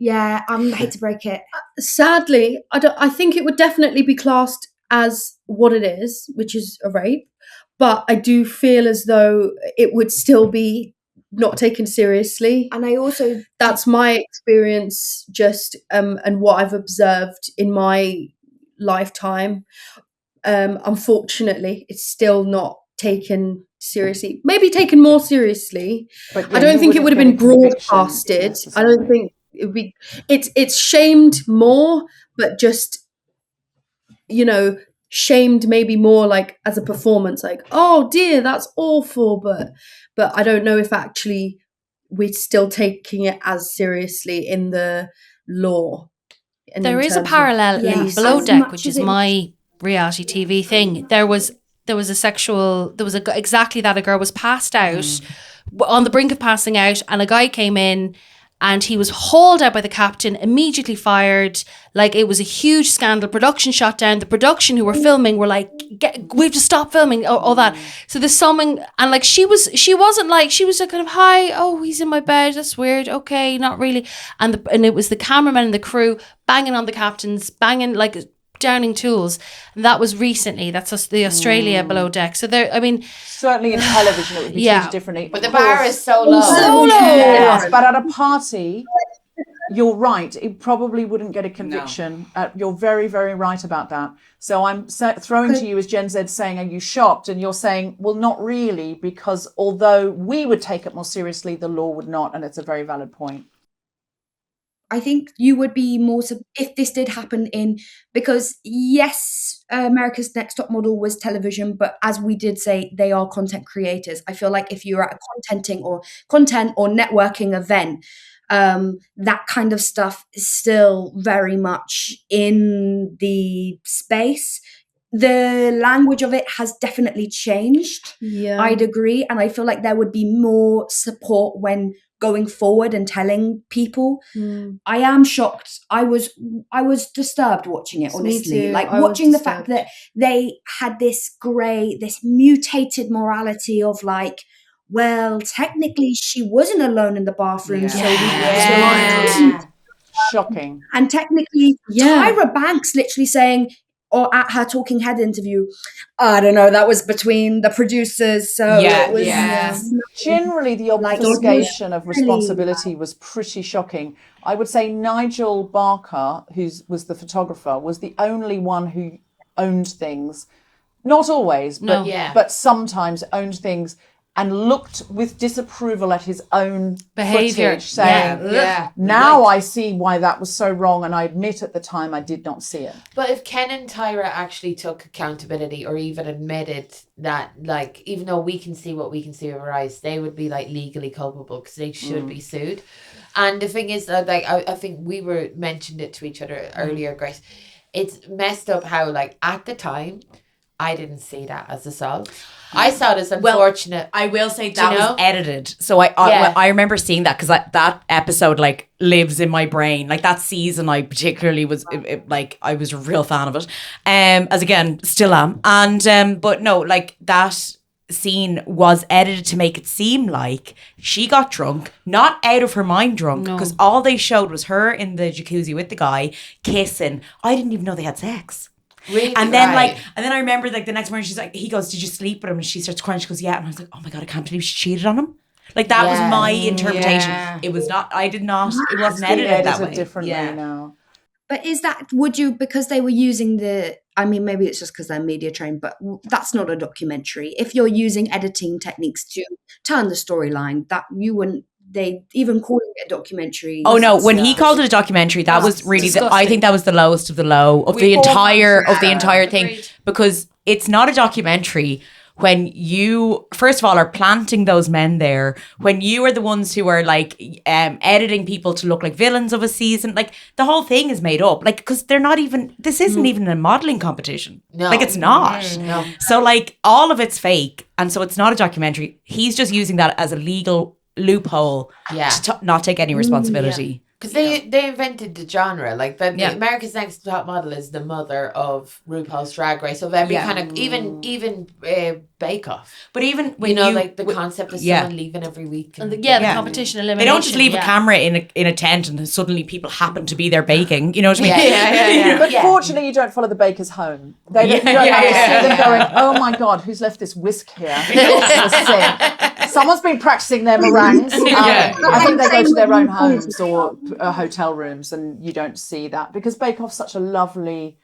I hate to break it. Sadly, I think it would definitely be classed as what it is, which is a rape. But I do feel as though it would still be not taken seriously. And I also... That's my experience just and what I've observed in my lifetime. Unfortunately, it's still not taken seriously. Maybe taken more seriously. But I don't think it would have been broadcasted. I don't think it would be... It's shamed more, but just, shamed maybe more like as a performance, like, oh dear, that's awful, but I don't know if actually we're still taking it as seriously in the law. There is a parallel in Below Deck, which is my reality TV thing. There was exactly that. A girl was passed out, on the brink of passing out, and a guy came in and he was hauled out by the captain, immediately fired. Like, it was a huge scandal. Production shut down. The production who were filming were like, we have to stop filming, all that. So there's something, and like, she was like kind of, hi, oh, he's in my bed, that's weird, okay, not really. And it was the cameraman and the crew banging on the captains, banging, like, downing tools. And that was recently. That's the Australia Below Deck. So there, I mean, certainly in television it would be treated differently. But the bar is so low. Yes, but at a party, you're right. It probably wouldn't get a conviction. No. You're very, very right about that. So I'm throwing to you, as Gen Z, saying, "Are you shocked?" And you're saying, "Well, not really, because although we would take it more seriously, the law would not." And it's a very valid point. I think you would be more if this did happen because yes, America's Next Top Model was television, but as we did say, they are content creators. I feel like if you're at a content or networking event, that kind of stuff is still very much in the space. The language of it has definitely changed. Yeah. I'd agree. And I feel like there would be more support when going forward and telling people. I am shocked. I was disturbed watching it, honestly. Me too. Like I was watching the fact disturbed. that they had this mutated morality of like, well, technically she wasn't alone in the bathroom, so we Yeah. Shocking. and technically Yeah. Tyra Banks literally saying, or at her talking head interview, I don't know, that was between the producers, so Yeah. it was Yeah. Generally, the Like, obfuscation of really- responsibility was pretty shocking. I would say Nigel Barker, who was the photographer, was the only one who owned things. Not always, No. but sometimes owned things and looked with disapproval at his own Behaviour. footage, saying, Yeah. now I see why that was so wrong, and I admit at the time I did not see it. But if Ken and Tyra actually took accountability or even admitted that, like, even though we can see what we can see with our eyes, they would be like legally culpable because they should be sued. And the thing is that, like, I think we mentioned it to each other earlier, Grace. It's messed up how, like, at the time, I didn't see that as assault. I saw it as unfortunate. I will say that you know? was edited. So I remember seeing that because that episode like lives in my brain. Like that season I particularly was like I was a real fan of it. As again, still am. And but no, like that scene was edited to make it seem like she got drunk, not out of her mind drunk, because all they showed was her in the jacuzzi with the guy kissing. I didn't even know they had sex. Really? And then Right. and then I remember like the next morning she's like, he goes, did you sleep with him? And she starts crying. She goes, yeah. And I was like, oh my God, I can't believe she cheated on him. Like that was Yeah. my interpretation. Yeah. It was not, it wasn't Being edited that way. differently now. But would you, because they were using I mean, maybe it's just because they're media trained, but that's not a documentary. If you're using editing techniques to turn the storyline, that you wouldn't, they even calling it a documentary. Oh no! When he called it a documentary, that was really. I think that was the lowest of the low of the entire thing, Agreed. because it's not a documentary when you first of all are planting those men there, when you are the ones who are like editing people to look like villains of a season. Like the whole thing is made up. Like because they're not even. This isn't even a modeling competition. No. Like it's not. No. So like all of it's fake, and so it's not a documentary. He's just using that as a legal loophole to not take any responsibility. Because they invented the genre. Like the America's Next Top Model is the mother of RuPaul's Drag Race, of every kind of even Bake Off. But even when you know, like the concept of someone leaving every week. And the competition elimination. They don't just leave a camera in a tent and suddenly people happen to be there baking. You know what I mean? Yeah. But fortunately, you don't follow the bakers home. You don't have to see them going, oh my God, who's left this whisk here? Someone's been practicing their meringues. I think they go to their own homes or hotel rooms, and you don't see that because Bake Off's such a lovely,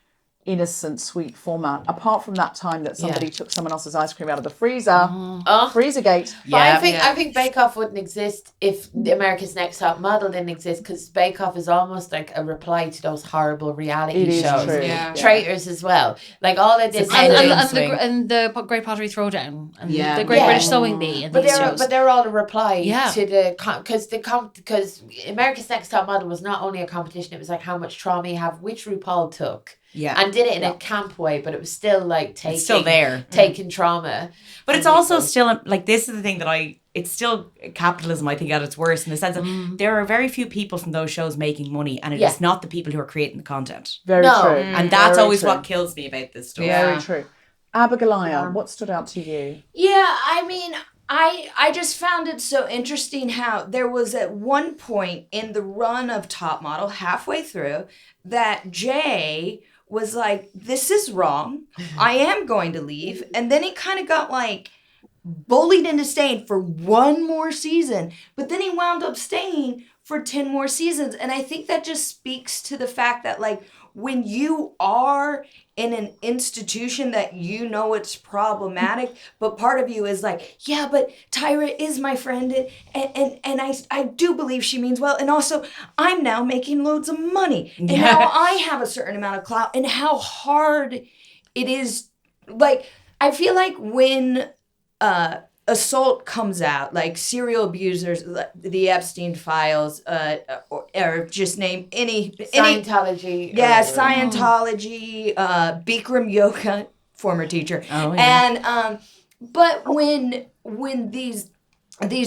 innocent, sweet format. Apart from that time that somebody took someone else's ice cream out of the freezer, Freezergate. But I think Bake Off wouldn't exist if the America's Next Top Model didn't exist, because Bake Off is almost like a reply to those horrible reality shows. True. Traitors as well. Like all of this. And the Great Pottery Throwdown and the Great British Sewing Bee and these shows. But they're all a reply to the because America's Next Top Model was not only a competition, it was like how much trauma you have, which RuPaul took. And did it in a camp way, but it was still like taking trauma. But it's also still like, this is the thing that it's still capitalism, I think, at its worst, in the sense that there are very few people from those shows making money, and it is not the people who are creating the content. Very true. And that's always what kills me about this story. Very true. Abigoliah, what stood out to you? Yeah, I mean, I just found it so interesting how there was at one point in the run of Top Model, halfway through, that Jay was like, this is wrong. I am going to leave. And then he kind of got like bullied into staying for one more season. But then he wound up staying for 10 more seasons. And I think that just speaks to the fact that like when you are in an institution that you know it's problematic, but part of you is like, yeah, but Tyra is my friend, and I do believe she means well, and also I'm now making loads of money, and now I have a certain amount of clout, and how hard it is. Like, I feel like when assault comes out, like serial abusers, the Epstein files, or just name any Scientology. Scientology, Bikram yoga, former teacher. Oh, yeah. And but when these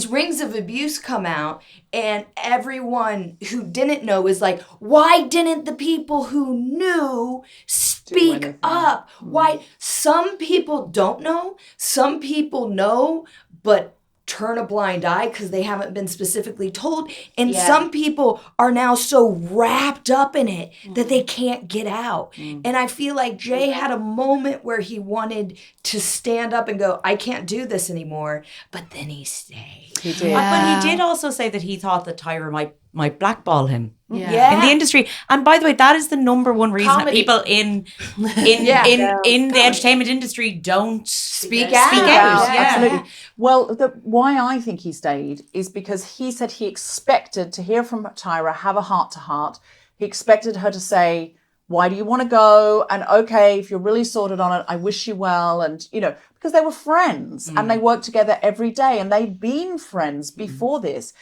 rings of abuse come out, and everyone who didn't know is like, why didn't the people who knew speak up? Why? Some people don't know. Some people know, but turn a blind eye because they haven't been specifically told. And some people are now so wrapped up in it that they can't get out. And I feel like Jay had a moment where he wanted to stand up and go, I can't do this anymore. But then he stayed. He did. But he did also say that he thought that Tyra might blackball him in Yeah. the industry. And by the way, that is the number one reason that people in the entertainment industry don't Speak out. Yeah. Absolutely. Well, why I think he stayed is because he said he expected to hear from Tyra, have a heart-to-heart. He expected her to say, why do you want to go? And okay, if you're really sorted on it, I wish you well. And, because they were friends and they worked together every day and they'd been friends before this.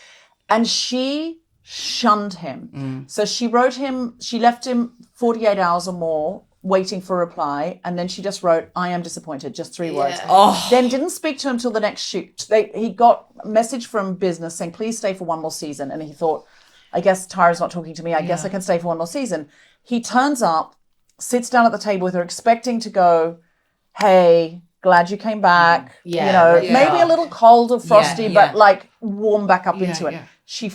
And she shunned him. So she left him 48 hours or more waiting for a reply, and then she just wrote, I am disappointed, just 3 words. Then didn't speak to him till the next shoot. He got a message from business saying, please stay for one more season. And he thought, I guess Tyra's not talking to me. I guess I can stay for one more season. He turns up, sits down at the table with her, expecting to go, hey, glad you came back. Maybe a little cold or frosty, but like warm back up into it. She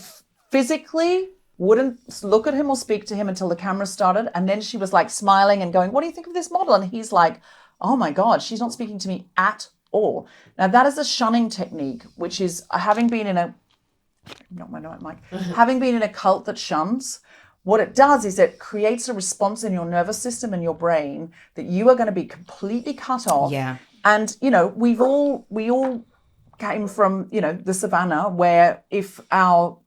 physically wouldn't look at him or speak to him until the camera started. And then she was like smiling and going, what do you think of this model? And he's like, oh my God, she's not speaking to me at all. Now that is a shunning technique, which is having been in a cult that shuns. What it does is it creates a response in your nervous system and your brain that you are going to be completely cut off. Yeah. And, we all came from, the savannah where if our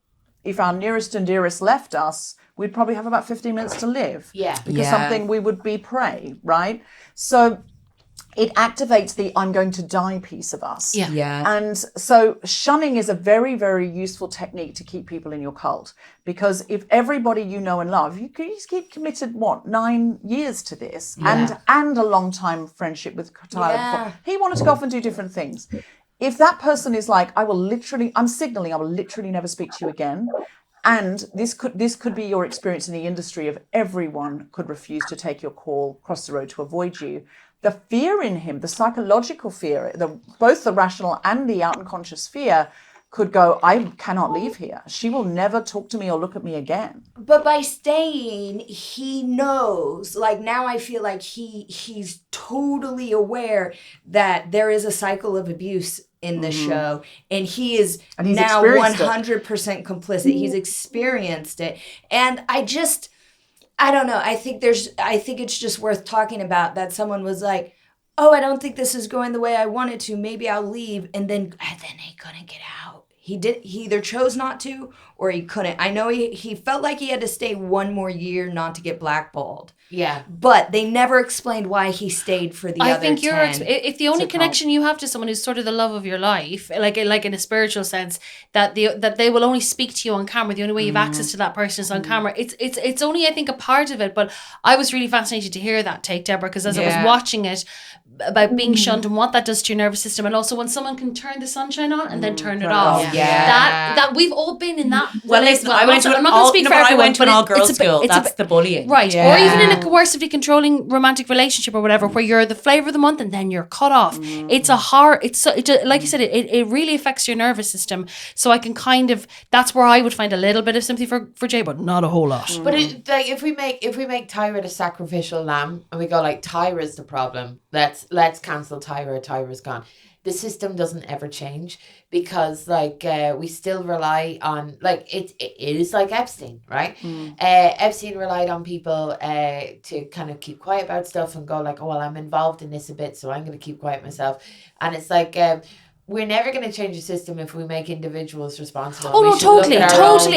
nearest and dearest left us, we'd probably have about 15 minutes to live. Yeah. Because something we would be prey, right? So it activates the I'm going to die piece of us. Yeah. And so shunning is a very, very useful technique to keep people in your cult. Because if everybody you know and love, you keep committed, 9 years to this and a long time friendship with Tyler before. He wanted to go off and do different things. If that person is like, I'm signaling I will literally never speak to you again. And this could be your experience in the industry of everyone could refuse to take your call, cross the road to avoid you. The fear in him, the psychological fear, both the rational and the out unconscious fear could go, I cannot leave here. She will never talk to me or look at me again. But by staying, he knows, like now I feel like he's totally aware that there is a cycle of abuse in the show, and he's now 100% complicit. He's experienced it. And I don't know. I think it's just worth talking about that someone was like, oh, I don't think this is going the way I want it to. Maybe I'll leave. And then he couldn't get out. He either chose not to or he couldn't. I know he felt like he had to stay one more year not to get blackballed. Yeah. But they never explained why he stayed for the other 10. I think if the only connection you have to someone who's sort of the love of your life, like in a spiritual sense, that they will only speak to you on camera. The only way you have access to that person is on camera. It's only, I think, a part of it. But I was really fascinated to hear that take, Deborah, because as I was watching it, about being shunned and what that does to your nervous system, and also when someone can turn the sunshine on and then turn it off. That we've all been in that. Well, listen, I'm not going to speak for everyone. I went to an all-girls school. That's the bullying, right? Or even in a coercively controlling romantic relationship or whatever, where you're the flavor of the month and then you're cut off. It's like you said, it really affects your nervous system. So I can that's where I would find a little bit of sympathy for Jay, but not a whole lot. But if we make Tyra the sacrificial lamb and we go like Tyra's the problem, let's cancel Tyra. Tyra's gone. The system doesn't ever change because we still rely on it is like Epstein, right? Epstein relied on people to kind of keep quiet about stuff and go like, oh well, I'm involved in this a bit, so I'm going to keep quiet myself. And it's like we're never going to change the system if we make individuals responsible. Oh no, totally.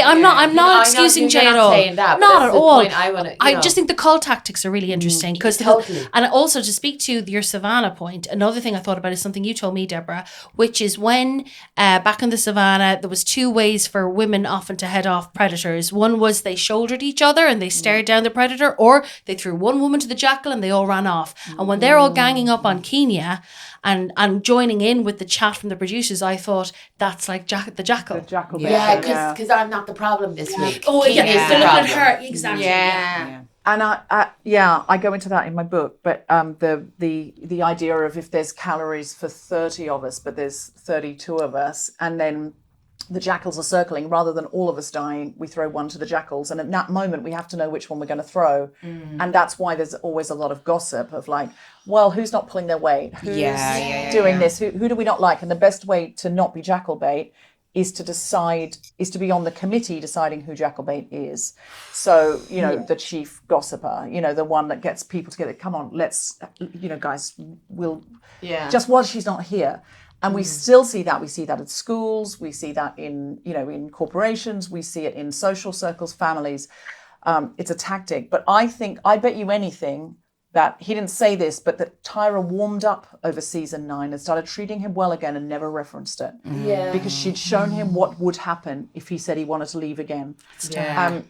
I'm not excusing Jay at all. Not at all. I just think the cult tactics are really interesting because Totally. and also to speak to your Savannah point, another thing I thought about is something you told me, Deborah, which is when back in the Savannah there was two ways for women often to head off predators. One was they shouldered each other and they stared down the predator, or they threw one woman to the jackal and they all ran off. And when they're all ganging up on Kenya and joining in with the chat from the producers, I thought that's like the jackal. The jackal. Yeah, because I'm not the problem this week. Oh Kenya yeah, is the they're looking at problem. her exactly. Yeah. And I go into that in my book, but the idea of if there's calories for 30 of us, but there's 32 of us, and then the jackals are circling, rather than all of us dying, we throw one to the jackals. And at that moment, we have to know which one we're going to throw. And that's why there's always a lot of gossip of like, well, who's not pulling their weight? Who's doing this? Who do we not like? And the best way to not be jackal bait is to be on the committee deciding who jackal bait is. So, the chief gossiper, the one that gets people together. Come on, let's, guys, we'll, just while she's not here. And we still see that. We see that at schools. We see that in corporations. We see it in social circles, families. It's a tactic. But I bet you anything that he didn't say this, but that Tyra warmed up over season 9 and started treating him well again and never referenced it. Yeah. Because she'd shown him what would happen if he said he wanted to leave again. Yeah.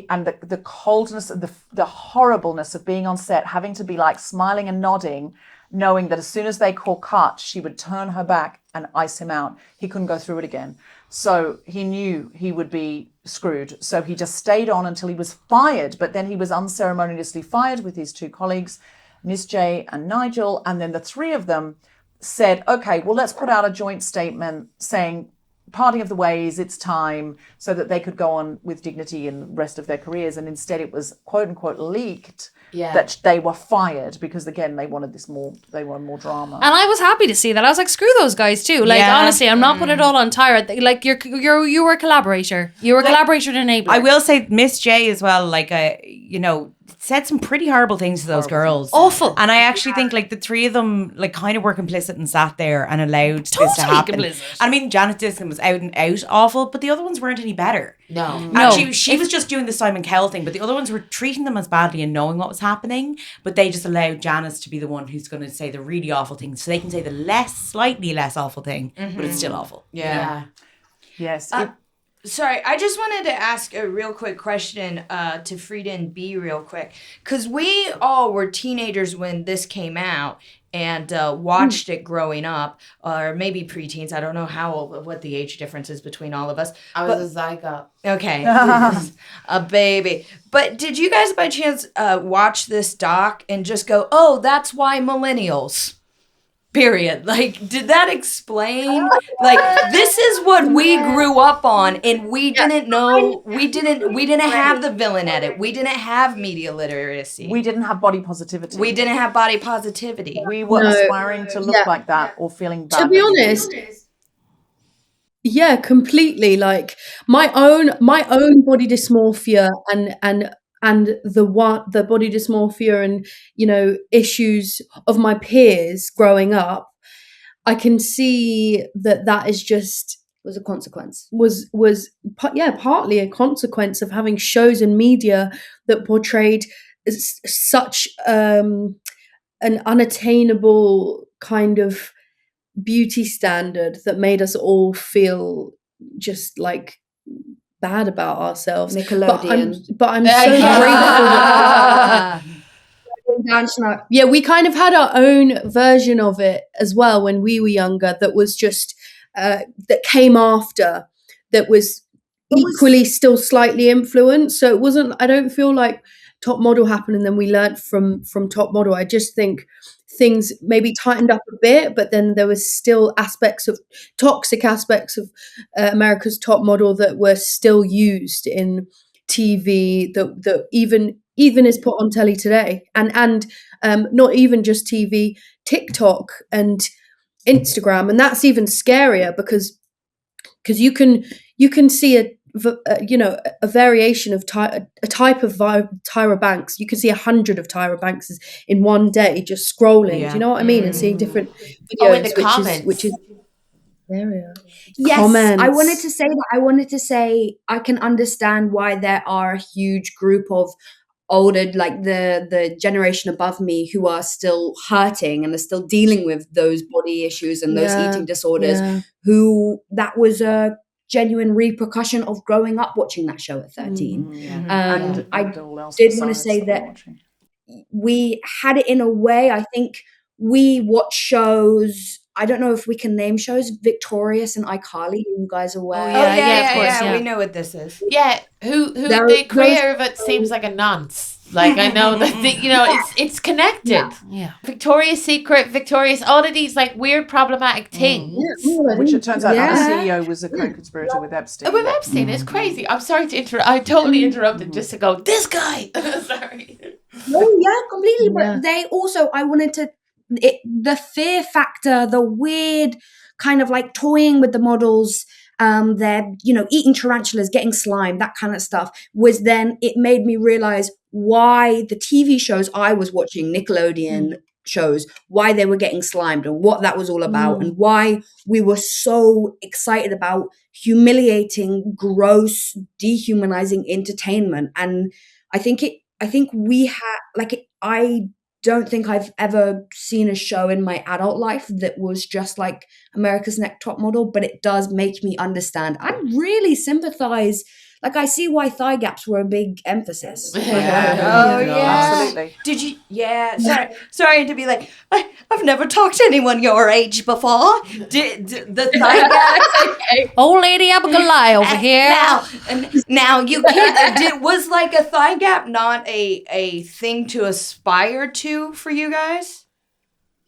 And the coldness and the horribleness of being on set, having to be like smiling and nodding, knowing that as soon as they call cut, she would turn her back and ice him out. He couldn't go through it again. So he knew he would be screwed. So he just stayed on until he was fired. But then he was unceremoniously fired with his 2 colleagues, Miss J and Nigel. And then the 3 of them said, okay, well, let's put out a joint statement saying, parting of the ways, it's time, so that they could go on with dignity in the rest of their careers. And instead it was quote unquote leaked that they were fired because again they wanted more drama. And I was happy to see that. I was like, screw those guys too. Like honestly, I'm not putting it all on Tyra. Like you were a collaborator. You were a collaborator and enabler. I will say Miss J as well, said some pretty horrible things to those girls. Awful. And I actually think like the 3 of them like kind of were complicit and sat there and allowed this to happen. Complicit. I mean, Janet Diskin was out and out awful, but the other ones weren't any better. No. And she was just doing the Simon Cowell thing, but the other ones were treating them as badly and knowing what was happening, but they just allowed Janice to be the one who's going to say the really awful thing, so they can say the slightly less awful thing, but it's still awful. Yeah. Yes. Sorry, I just wanted to ask a real quick question to Freda and B real quick. Because we all were teenagers when this came out and watched it growing up, or maybe preteens. I don't know what the age difference is between all of us. I was a zygote. Okay. A baby. But did you guys by chance watch this doc and just go, oh, that's why millennials? Period. Like, did that explain? Like, this is what we grew up on, and we didn't know. We didn't have the villain edit. We didn't have media literacy. We didn't have body positivity. We didn't have body positivity. We were aspiring to look like that or feeling bad. To be honest, yeah, completely. Like my own body dysmorphia and the body dysmorphia and issues of my peers growing up, I can see that is just Was a consequence. was partly a consequence of having shows and media that portrayed such an unattainable kind of beauty standard that made us all feel just like bad about ourselves. Nickelodeon. But I'm so grateful. Yeah, we kind of had our own version of it as well when we were younger. That was just that came after. That was equally still slightly influenced. So it wasn't. I don't feel like Top Model happened and then we learnt from Top Model. I just think things maybe tightened up a bit, but then there was still toxic aspects of America's Top Model that were still used in TV, that even even is put on telly today, and not even just TV, TikTok and Instagram, and that's even scarier because you can see a variation of a type of Tyra Banks. You can see 100 of Tyra Bankses in one day just scrolling. Yeah. Do you know what I mean? And seeing different videos, Oh, in the comments. which is scarier. Yes, Comments. I wanted to say that. I wanted to say I can understand why there are a huge group of older, like the generation above me, who are still hurting and are still dealing with those body issues and those eating disorders. Yeah. Who that was a genuine repercussion of growing up watching that show at 13. And I all else did want to besides say that that we're watching. we had it in a way. I think we watch shows. I don't know if we can name shows. Victorious and iCarly. You guys are aware? Yeah, of course, yeah. We know what this is. Yeah, who There- the creator of it seems like a nonce. Like I know that it's connected. Yeah. Victoria's Secret, all of these like weird problematic things. Which it turns out Yeah. the CEO was a co-conspirator with Epstein. With Epstein, it's crazy. I'm sorry to interrupt. I totally interrupted just to go, this guy. Sorry. No, yeah, completely. But Yeah. they also, I wanted to, the fear factor, the weird kind of like toying with the models, they're, eating tarantulas, getting slime, that kind of stuff, was then, it made me realize why the TV shows I was watching, Nickelodeon shows, why they were getting slimed and what that was all about, and why we were so excited about humiliating, gross, dehumanizing entertainment. And I think we had, I don't think I've ever seen a show in my adult life that was just like America's Next Top Model, but it does make me understand. I really sympathize. Like, I see why thigh gaps were a big emphasis. Oh, yeah. Absolutely. Did you? Yeah. Sorry to be like, I've never talked to anyone your age before. Did the thigh gap? Old lady Abigoliah over here. Now you can't. Was like a thigh gap not a thing to aspire to for you guys?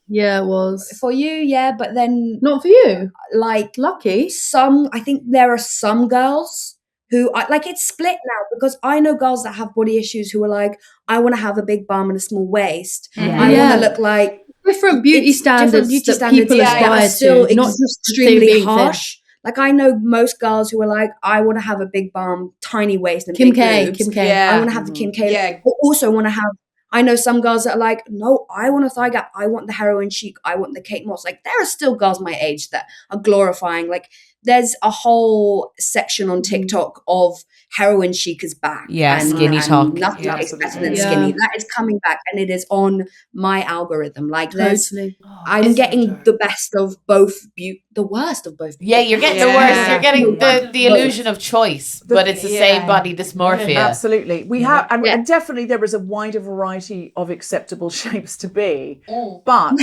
Yeah, it was. For you, yeah, but then, Not for you. like, Lucky. I think there are some girls who, it's split now, because I know girls that have body issues who are like, I want to have a big bum and a small waist. I want Yeah. to look like Different beauty it's different standards beauty that standards, people yeah, aspire are still to, not just the same extremely being thin. harsh. Like, I know most girls who are like, I want to have a big bum, tiny waist, and Kim big K. boobs. Kim K. Yeah. I want to have the Kim K. Yeah. But also want to have. I know some girls that are like, no, I want a thigh gap. I want the heroin chic. I want the Kate Moss. Like, there are still girls my age that are glorifying. Like, there's a whole section on TikTok of heroin chic is back. Yeah, skinny talk. Nothing Yeah, is better absolutely. than Yeah. skinny. That is coming back, and it is on my algorithm. Like, Totally. I'm getting the best of both, the worst of both. Yeah, you're getting the worst. You're getting the illusion of choice, but it's the same body dysmorphia. Absolutely. We have, and definitely there is a wider variety of acceptable shapes to be, but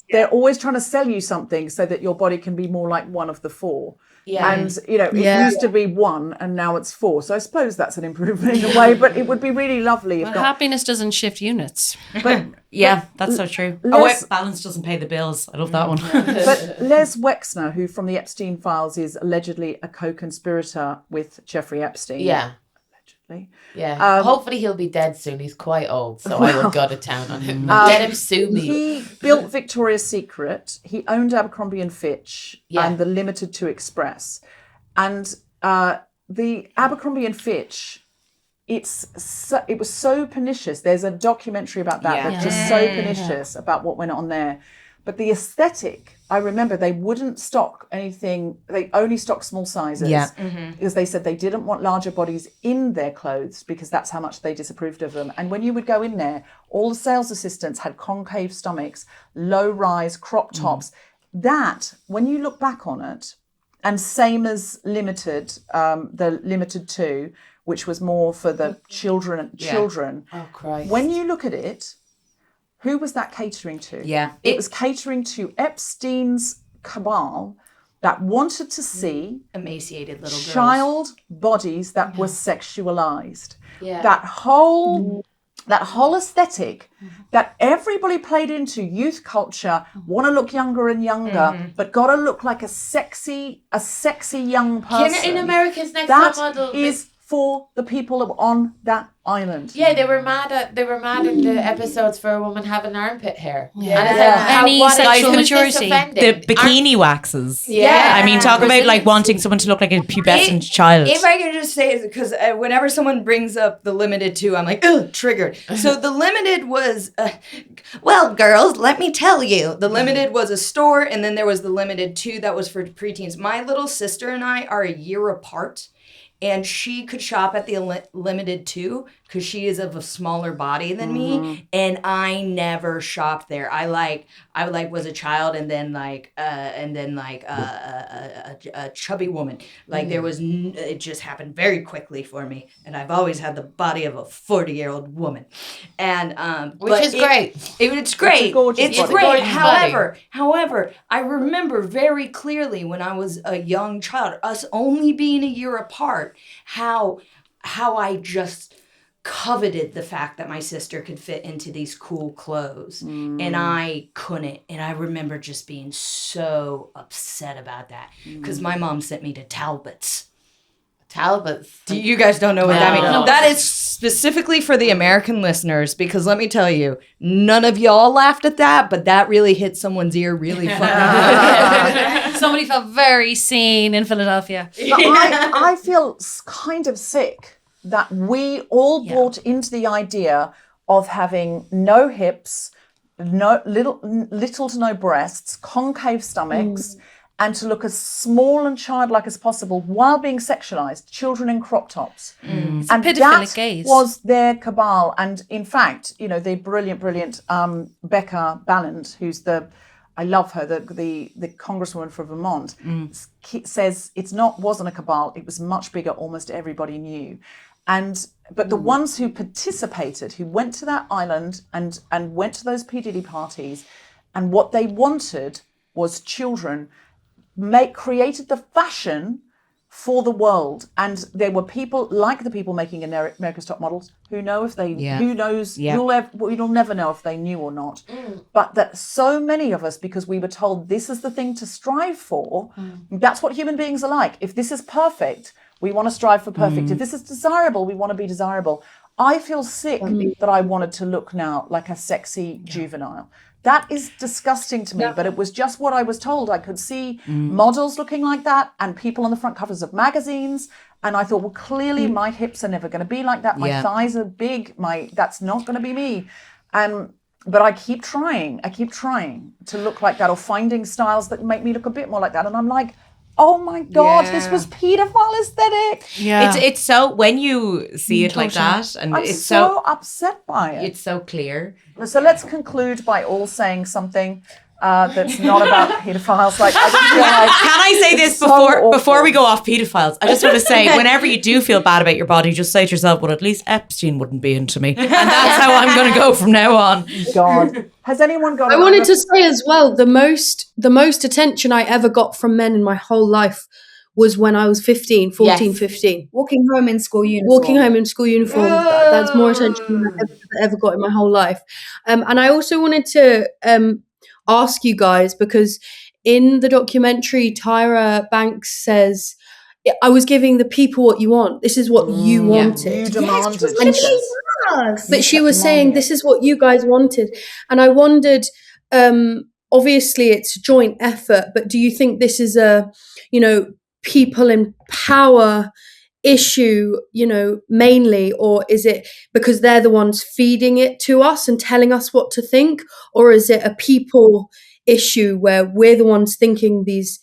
they're always trying to sell you something so that your body can be more like one of the four. Yeah. And, it used to be 1 and now it's 4. So I suppose that's an improvement in a way, but it would be really lovely if Well, not. happiness doesn't shift units. But, Yeah, that's so true. Balance doesn't pay the bills. I love that one. but Les Wexner, who from the Epstein files is allegedly a co-conspirator with Jeffrey Epstein. Yeah. Allegedly. Yeah. Hopefully he'll be dead soon. He's quite old, so I will go to town on him. Let him sue me. He built Victoria's Secret. He owned Abercrombie and Fitch and the Limited to Express. And the Abercrombie and Fitch, it was so pernicious. There's a documentary about that that's just so pernicious about what went on there. But the aesthetic, I remember they wouldn't stock anything. They only stocked small sizes because they said they didn't want larger bodies in their clothes because that's how much they disapproved of them. And when you would go in there, all the sales assistants had concave stomachs, low-rise crop tops. That, when you look back on it, and same as Limited, the Limited 2, which was more for the children. Oh, Christ. When you look at it, who was that catering to? Yeah. It was catering to Epstein's cabal that wanted to see Emaciated little girls. child bodies that were sexualized. Yeah. That whole aesthetic that everybody played into, youth culture, want to look younger and younger, but got to look like a sexy young person. In America's Next Top That Model, is for the people on that island. Yeah, they were mad in the episodes for a woman having armpit hair. Yeah. And it's Any what- sexual who's this maturity. offending? The bikini waxes. Yeah. I mean, talk about like Resilience. wanting someone to look like a pubescent child. If I could just say, because whenever someone brings up the Limited 2, I'm like, ugh, triggered. So the Limited was, well, girls, let me tell you. The Limited was a store, and then there was the Limited 2 that was for preteens. My little sister and I are a year apart, and she could shop at the Limited 2 because she is of a smaller body than me, and I never shopped there. I was a child, and then a chubby woman. Like there was, it just happened very quickly for me, and I've always had the body of a 40-year-old woman, and Which is great. It's great. gorgeous It's body. great. Gorgeous However, I remember very clearly when I was a young child, us only being a year apart, how I just coveted the fact that my sister could fit into these cool clothes and I couldn't. And I remember just being so upset about that because my mom sent me to Talbot's. You guys don't know what that means. No. That is specifically for the American listeners, because let me tell you, none of y'all laughed at that, but that really hit someone's ear really fucking hard. Somebody felt very seen in Philadelphia. But I feel kind of sick that we all bought into the idea of having no hips, no little to no breasts, concave stomachs, and to look as small and childlike as possible while being sexualized, children in crop tops. It's And a pedophilic that gaze. was their cabal. And in fact, you know, the brilliant Becca Balland, who's I love her, the congresswoman for Vermont, says wasn't a cabal, it was much bigger, almost everybody knew. But the ones who participated, who went to that island and went to those P. Diddy parties, and what they wanted was children, created the fashion for the world. And there were people like the people making America's Top Models who know if they, who knows, you'll never know if they knew or not. But that so many of us, because we were told this is the thing to strive for, that's what human beings are like. If this is perfect, we want to strive for perfect. If this is desirable, we want to be desirable. I feel sick that I wanted to look now like a sexy juvenile. That is disgusting to me, but it was just what I was told. I could see models looking like that and people on the front covers of magazines. And I thought, well, clearly my hips are never going to be like that. My thighs are big. That's not going to be me. But I keep trying. To look like that, or finding styles that make me look a bit more like that. And I'm like, oh my God, this was pedophile aesthetic. Yeah. It's so, when you see it like that, and I'm it's so upset by it. it's so clear. So let's conclude by all saying something that's not about pedophiles. Like, I just feel like Can I say this so before we awful. go off pedophiles? I just want to say, whenever you do feel bad about your body, just say to yourself, well, at least Epstein wouldn't be into me. And that's how I'm going to go from now on. God. Has anyone got? I wanted to say as well, the most attention I ever got from men in my whole life was when I was 14, 15. Walking home in school uniform. That's more attention than I ever got in my whole life. And I also wanted to ask you guys, because in the documentary, Tyra Banks says, I was giving the people what you want. This is what you wanted. You demanded. And but she was saying, this is what you guys wanted. And I wondered, obviously it's a joint effort, but do you think this is a, people in power issue, mainly, or is it because they're the ones feeding it to us and telling us what to think, or is it a people issue where we're the ones thinking these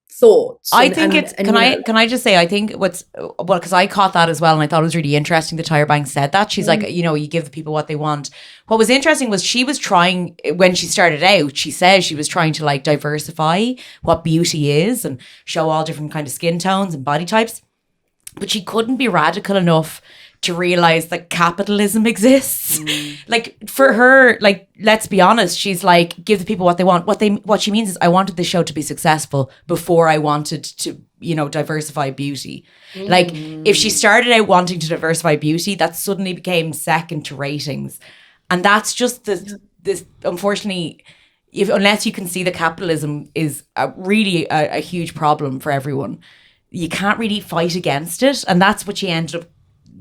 thoughts? I think can I just say, I think because I caught that as well, and I thought it was really interesting that Tyra Banks said that. She's like, you give the people what they want. What was interesting was she was trying, when she started out, she says she was trying to like diversify what beauty is and show all different kind of skin tones and body types. But she couldn't be radical enough to realize that capitalism exists. Like, for her, like, let's be honest, she's like, give the people what they want. What she means is, I wanted the show to be successful before I wanted to, diversify beauty. Like, if she started out wanting to diversify beauty, that suddenly became second to ratings. And that's just this unfortunately, unless you can see that capitalism is really a huge problem for everyone, you can't really fight against it. And that's what she ended up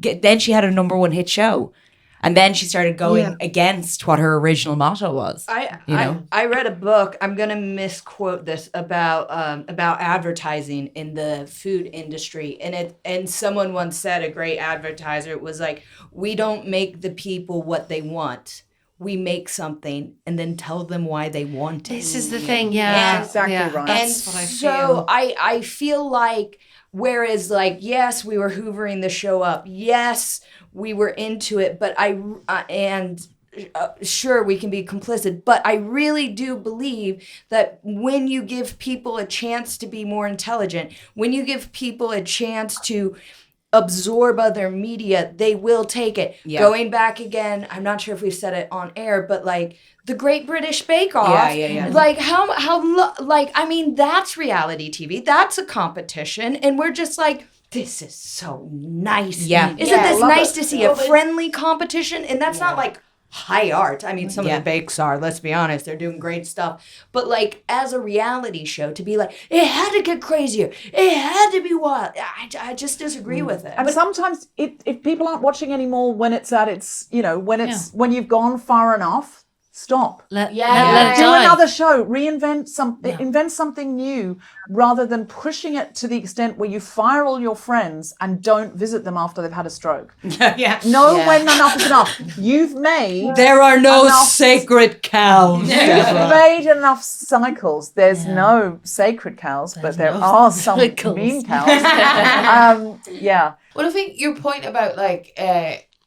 then she had a number one hit show. And then she started going against what her original motto was. I read a book. I'm gonna misquote this about advertising in the food industry, and someone once said, a great advertiser was like, "We don't make the people what they want. We make something and then tell them why they want it." This is the thing, That's exactly right. That's And what I so feel. I feel like, whereas like, yes, we were hoovering the show up, yes, we were into it, but sure, we can be complicit, but I really do believe that when you give people a chance to be more intelligent, when you give people a chance to absorb other media, they will take it. Yeah. Going back again, I'm not sure if we've said it on air, but like the Great British Bake Off, Yeah. like I mean, that's reality TV, that's a competition, and we're just like, this is so nice. Yeah. Isn't this love nice it. to see a friendly competition? And that's not like high art. I mean, some of the bakes are, let's be honest, they're doing great stuff. But like, as a reality show, to be like, it had to get crazier, it had to be wild, I just disagree with it. And sometimes if people aren't watching anymore when it's at its, when you've gone far enough, stop. Let it Do die. another show, reinvent something, invent something new, rather than pushing it to the extent where you fire all your friends and don't visit them after they've had a stroke. When enough is enough. You've made There are no enough- sacred cows. You've made enough cycles. There's no sacred cows, but there are some cycles. mean cows. Well, I think your point about like,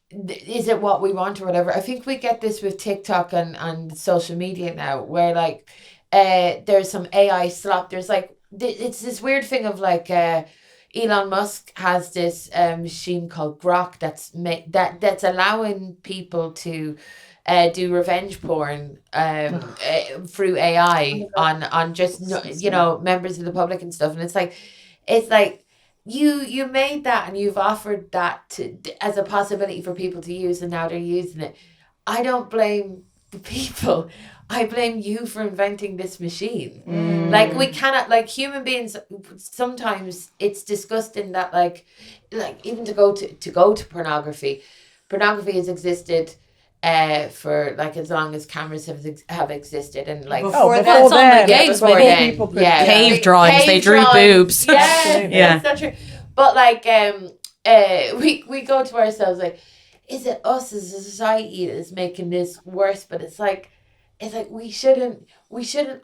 is it what we want or whatever? I think we get this with TikTok and social media now, where like, there's some AI slop. There's like, it's this weird thing of like, Elon Musk has this machine called Grok that's allowing people to do revenge porn through AI on just members of the public and stuff, and it's like you made that and you've offered that as a possibility for people to use, and now they're using it. I don't blame the people. I blame you for inventing this machine. Like, we cannot, like, human beings, sometimes it's disgusting that like even to go to pornography has existed for like as long as cameras have existed, and like Before that's on the then, games, before baby. people could- Cave drawings, they drew boobs. Yeah, that's not true. But like, we go to ourselves like, is it us as a society that is making this worse? But it's like we shouldn't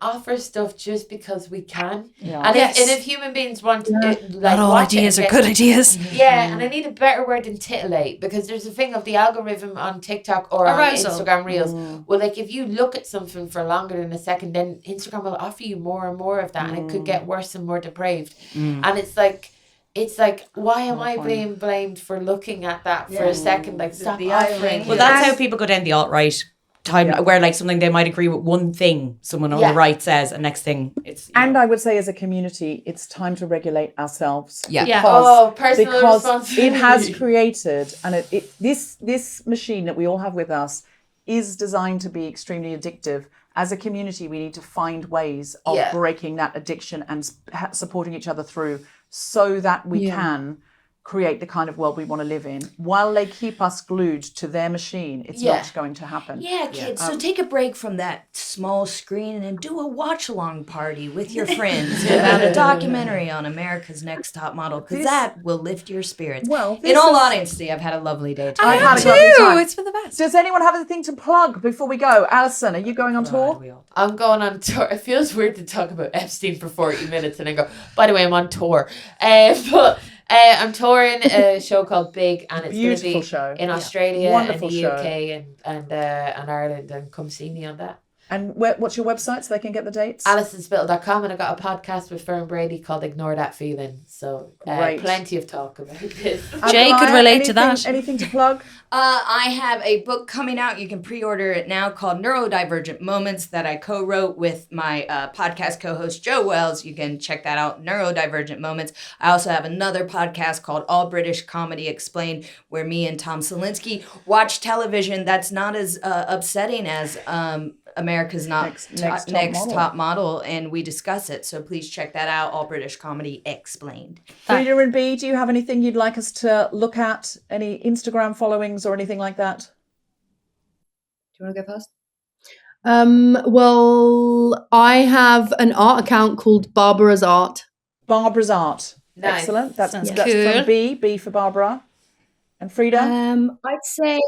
offer stuff just because we can. And if human beings want to, Not all ideas are good ideas. Yeah, and I need a better word than titillate, because there's a thing of the algorithm on TikTok or Arousal. on Instagram Reels. Well, like, if you look at something for longer than a second, then Instagram will offer you more and more of that, and it could get worse and more depraved. And it's like, why am I being blamed for looking at that for a second? Like, stop offering. Well, that's how people go down the alt-right time, where like something they might agree with one thing someone on the right says, and next thing it's... And I would say, as a community, it's time to regulate ourselves. Personal Because responsibility. it has created, and this machine that we all have with us is designed to be extremely addictive. As a community, we need to find ways of breaking that addiction and supporting each other through, so that we can create the kind of world we want to live in. While they keep us glued to their machine, it's not going to happen. Yeah, kids. So take a break from that small screen and do a watch-along party with your friends about a documentary on America's Next Top Model, because that will lift your spirits. Well, in all honesty, I've had a lovely day today. I've had a lovely time. It's for the best. Does anyone have anything to plug before we go? Alison, are you going on tour? I'm going on tour. It feels weird to talk about Epstein for 40 minutes and then go, by the way, I'm on tour. But I'm touring a show called Big, and it's going to be in Australia and the UK and Ireland, and come see me on that. And what's your website so they can get the dates? AlisonSpittle.com, and I got a podcast with Fern Brady called Ignore That Feeling. So plenty of talk about this. Jay could relate to that. Anything to plug? I have a book coming out. You can pre-order it now, called Neurodivergent Moments, that I co-wrote with my podcast co-host Joe Wells. You can check that out, Neurodivergent Moments. I also have another podcast called All British Comedy Explained, where me and Tom Salinsky watch television that's not as upsetting as America's Next Top Model, and we discuss it. So please check that out. All British Comedy Explained. Freda and B, do you have anything you'd like us to look at? Any Instagram followings or anything like that? Do you want to go first? Well, I have an art account called Barbara's Art. Barbara's Art. Nice. Excellent. That's Sounds from cool. B for Barbara. And Freda? I'd say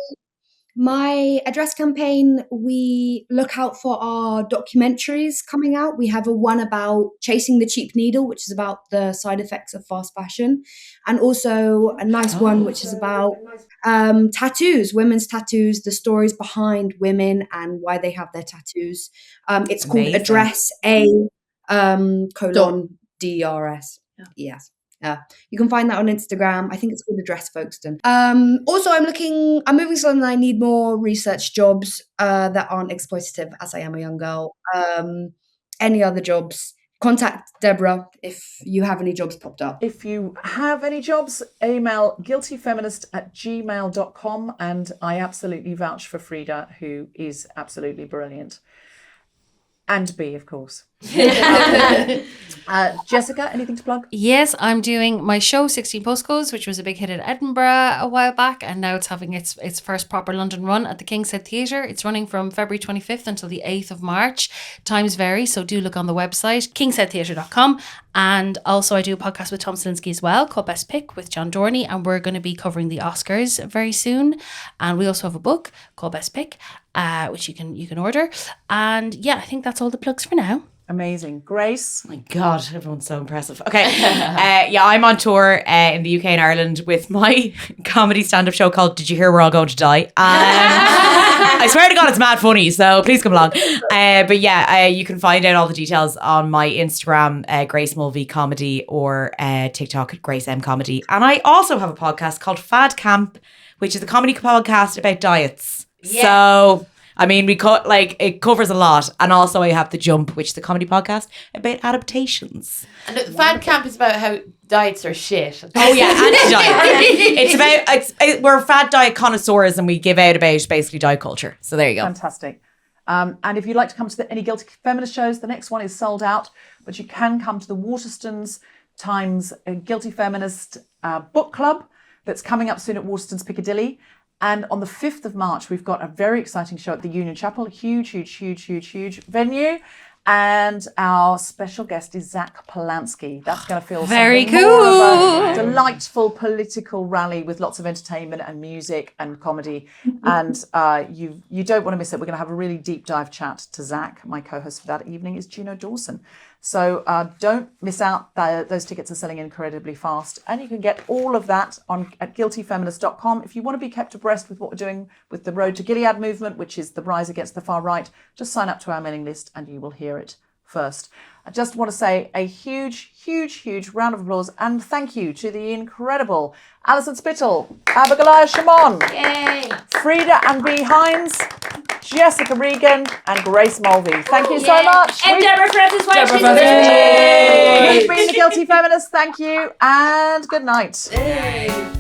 my address campaign, we look out for our documentaries coming out. We have a one about chasing the cheap needle, which is about the side effects of fast fashion. And also a nice one, which is about tattoos, women's tattoos, the stories behind women and why they have their tattoos. It's called Amazing. Address A colon DRS. Yes. You can find that on Instagram. I think it's called Address Folkestone. Also, I'm moving to London. I need more research jobs that aren't exploitative, as I am a young girl. Any other jobs, contact Deborah if you have any jobs popped up. If you have any jobs, email guiltyfeminist@gmail.com, and I absolutely vouch for Freda, who is absolutely brilliant. And B, of course. Jessica, anything to plug? Yes, I'm doing my show 16 Postcodes, which was a big hit in Edinburgh a while back, and now it's having its first proper London run at the King's Head Theatre. It's running from February 25th until the 8th of March. Times vary, so do look on the website, kingsheadtheatre.com. And also I do a podcast with Tom Selinsky as well called Best Pick with John Dorney, and we're going to be covering the Oscars very soon. And we also have a book called Best Pick, which you can order. And yeah, I think that's all the plugs for now. Amazing. Grace? Oh my God, everyone's so impressive. Okay. I'm on tour in the UK and Ireland with my comedy stand-up show called Did You Hear We're All Going to Die? I swear to God, it's mad funny, so please come along. But yeah, you can find out all the details on my Instagram, Grace Mulvey Comedy, or TikTok, Grace M Comedy. And I also have a podcast called Fad Camp, which is a comedy podcast about diets. Yeah. So... I mean, it covers a lot. And also I have The Jump, which is the comedy podcast about adaptations. And the Fan Camp is about how diets are shit. Oh yeah, anti-diet. We're fad diet connoisseurs, and we give out about basically diet culture. So there you go. Fantastic. And if you'd like to come to any Guilty Feminist shows, the next one is sold out, but you can come to the Waterstones Times Guilty Feminist book club that's coming up soon at Waterstones Piccadilly. And on the 5th of March, we've got a very exciting show at the Union Chapel. Huge venue. And our special guest is Zach Polanski. That's going to feel Very something cool. more of a delightful political rally with lots of entertainment and music and comedy. And you don't want to miss it. We're going to have a really deep dive chat to Zach. My co-host for that evening is Juno Dawson. So don't miss out. Those tickets are selling incredibly fast. And you can get all of that at guiltyfeminist.com. If you want to be kept abreast with what we're doing with the Road to Gilead movement, which is the rise against the far right, just sign up to our mailing list and you will hear it first. I just want to say a huge round of applause and thank you to the incredible Alison Spittle, Abigoliah Schamaun, Yay! Freda and B. Hynes, Jessica Regan and Grace Mulvey. Thank you so much. And Deborah Frances-White. We've been the Guilty Feminists. Thank you and good night. Yay!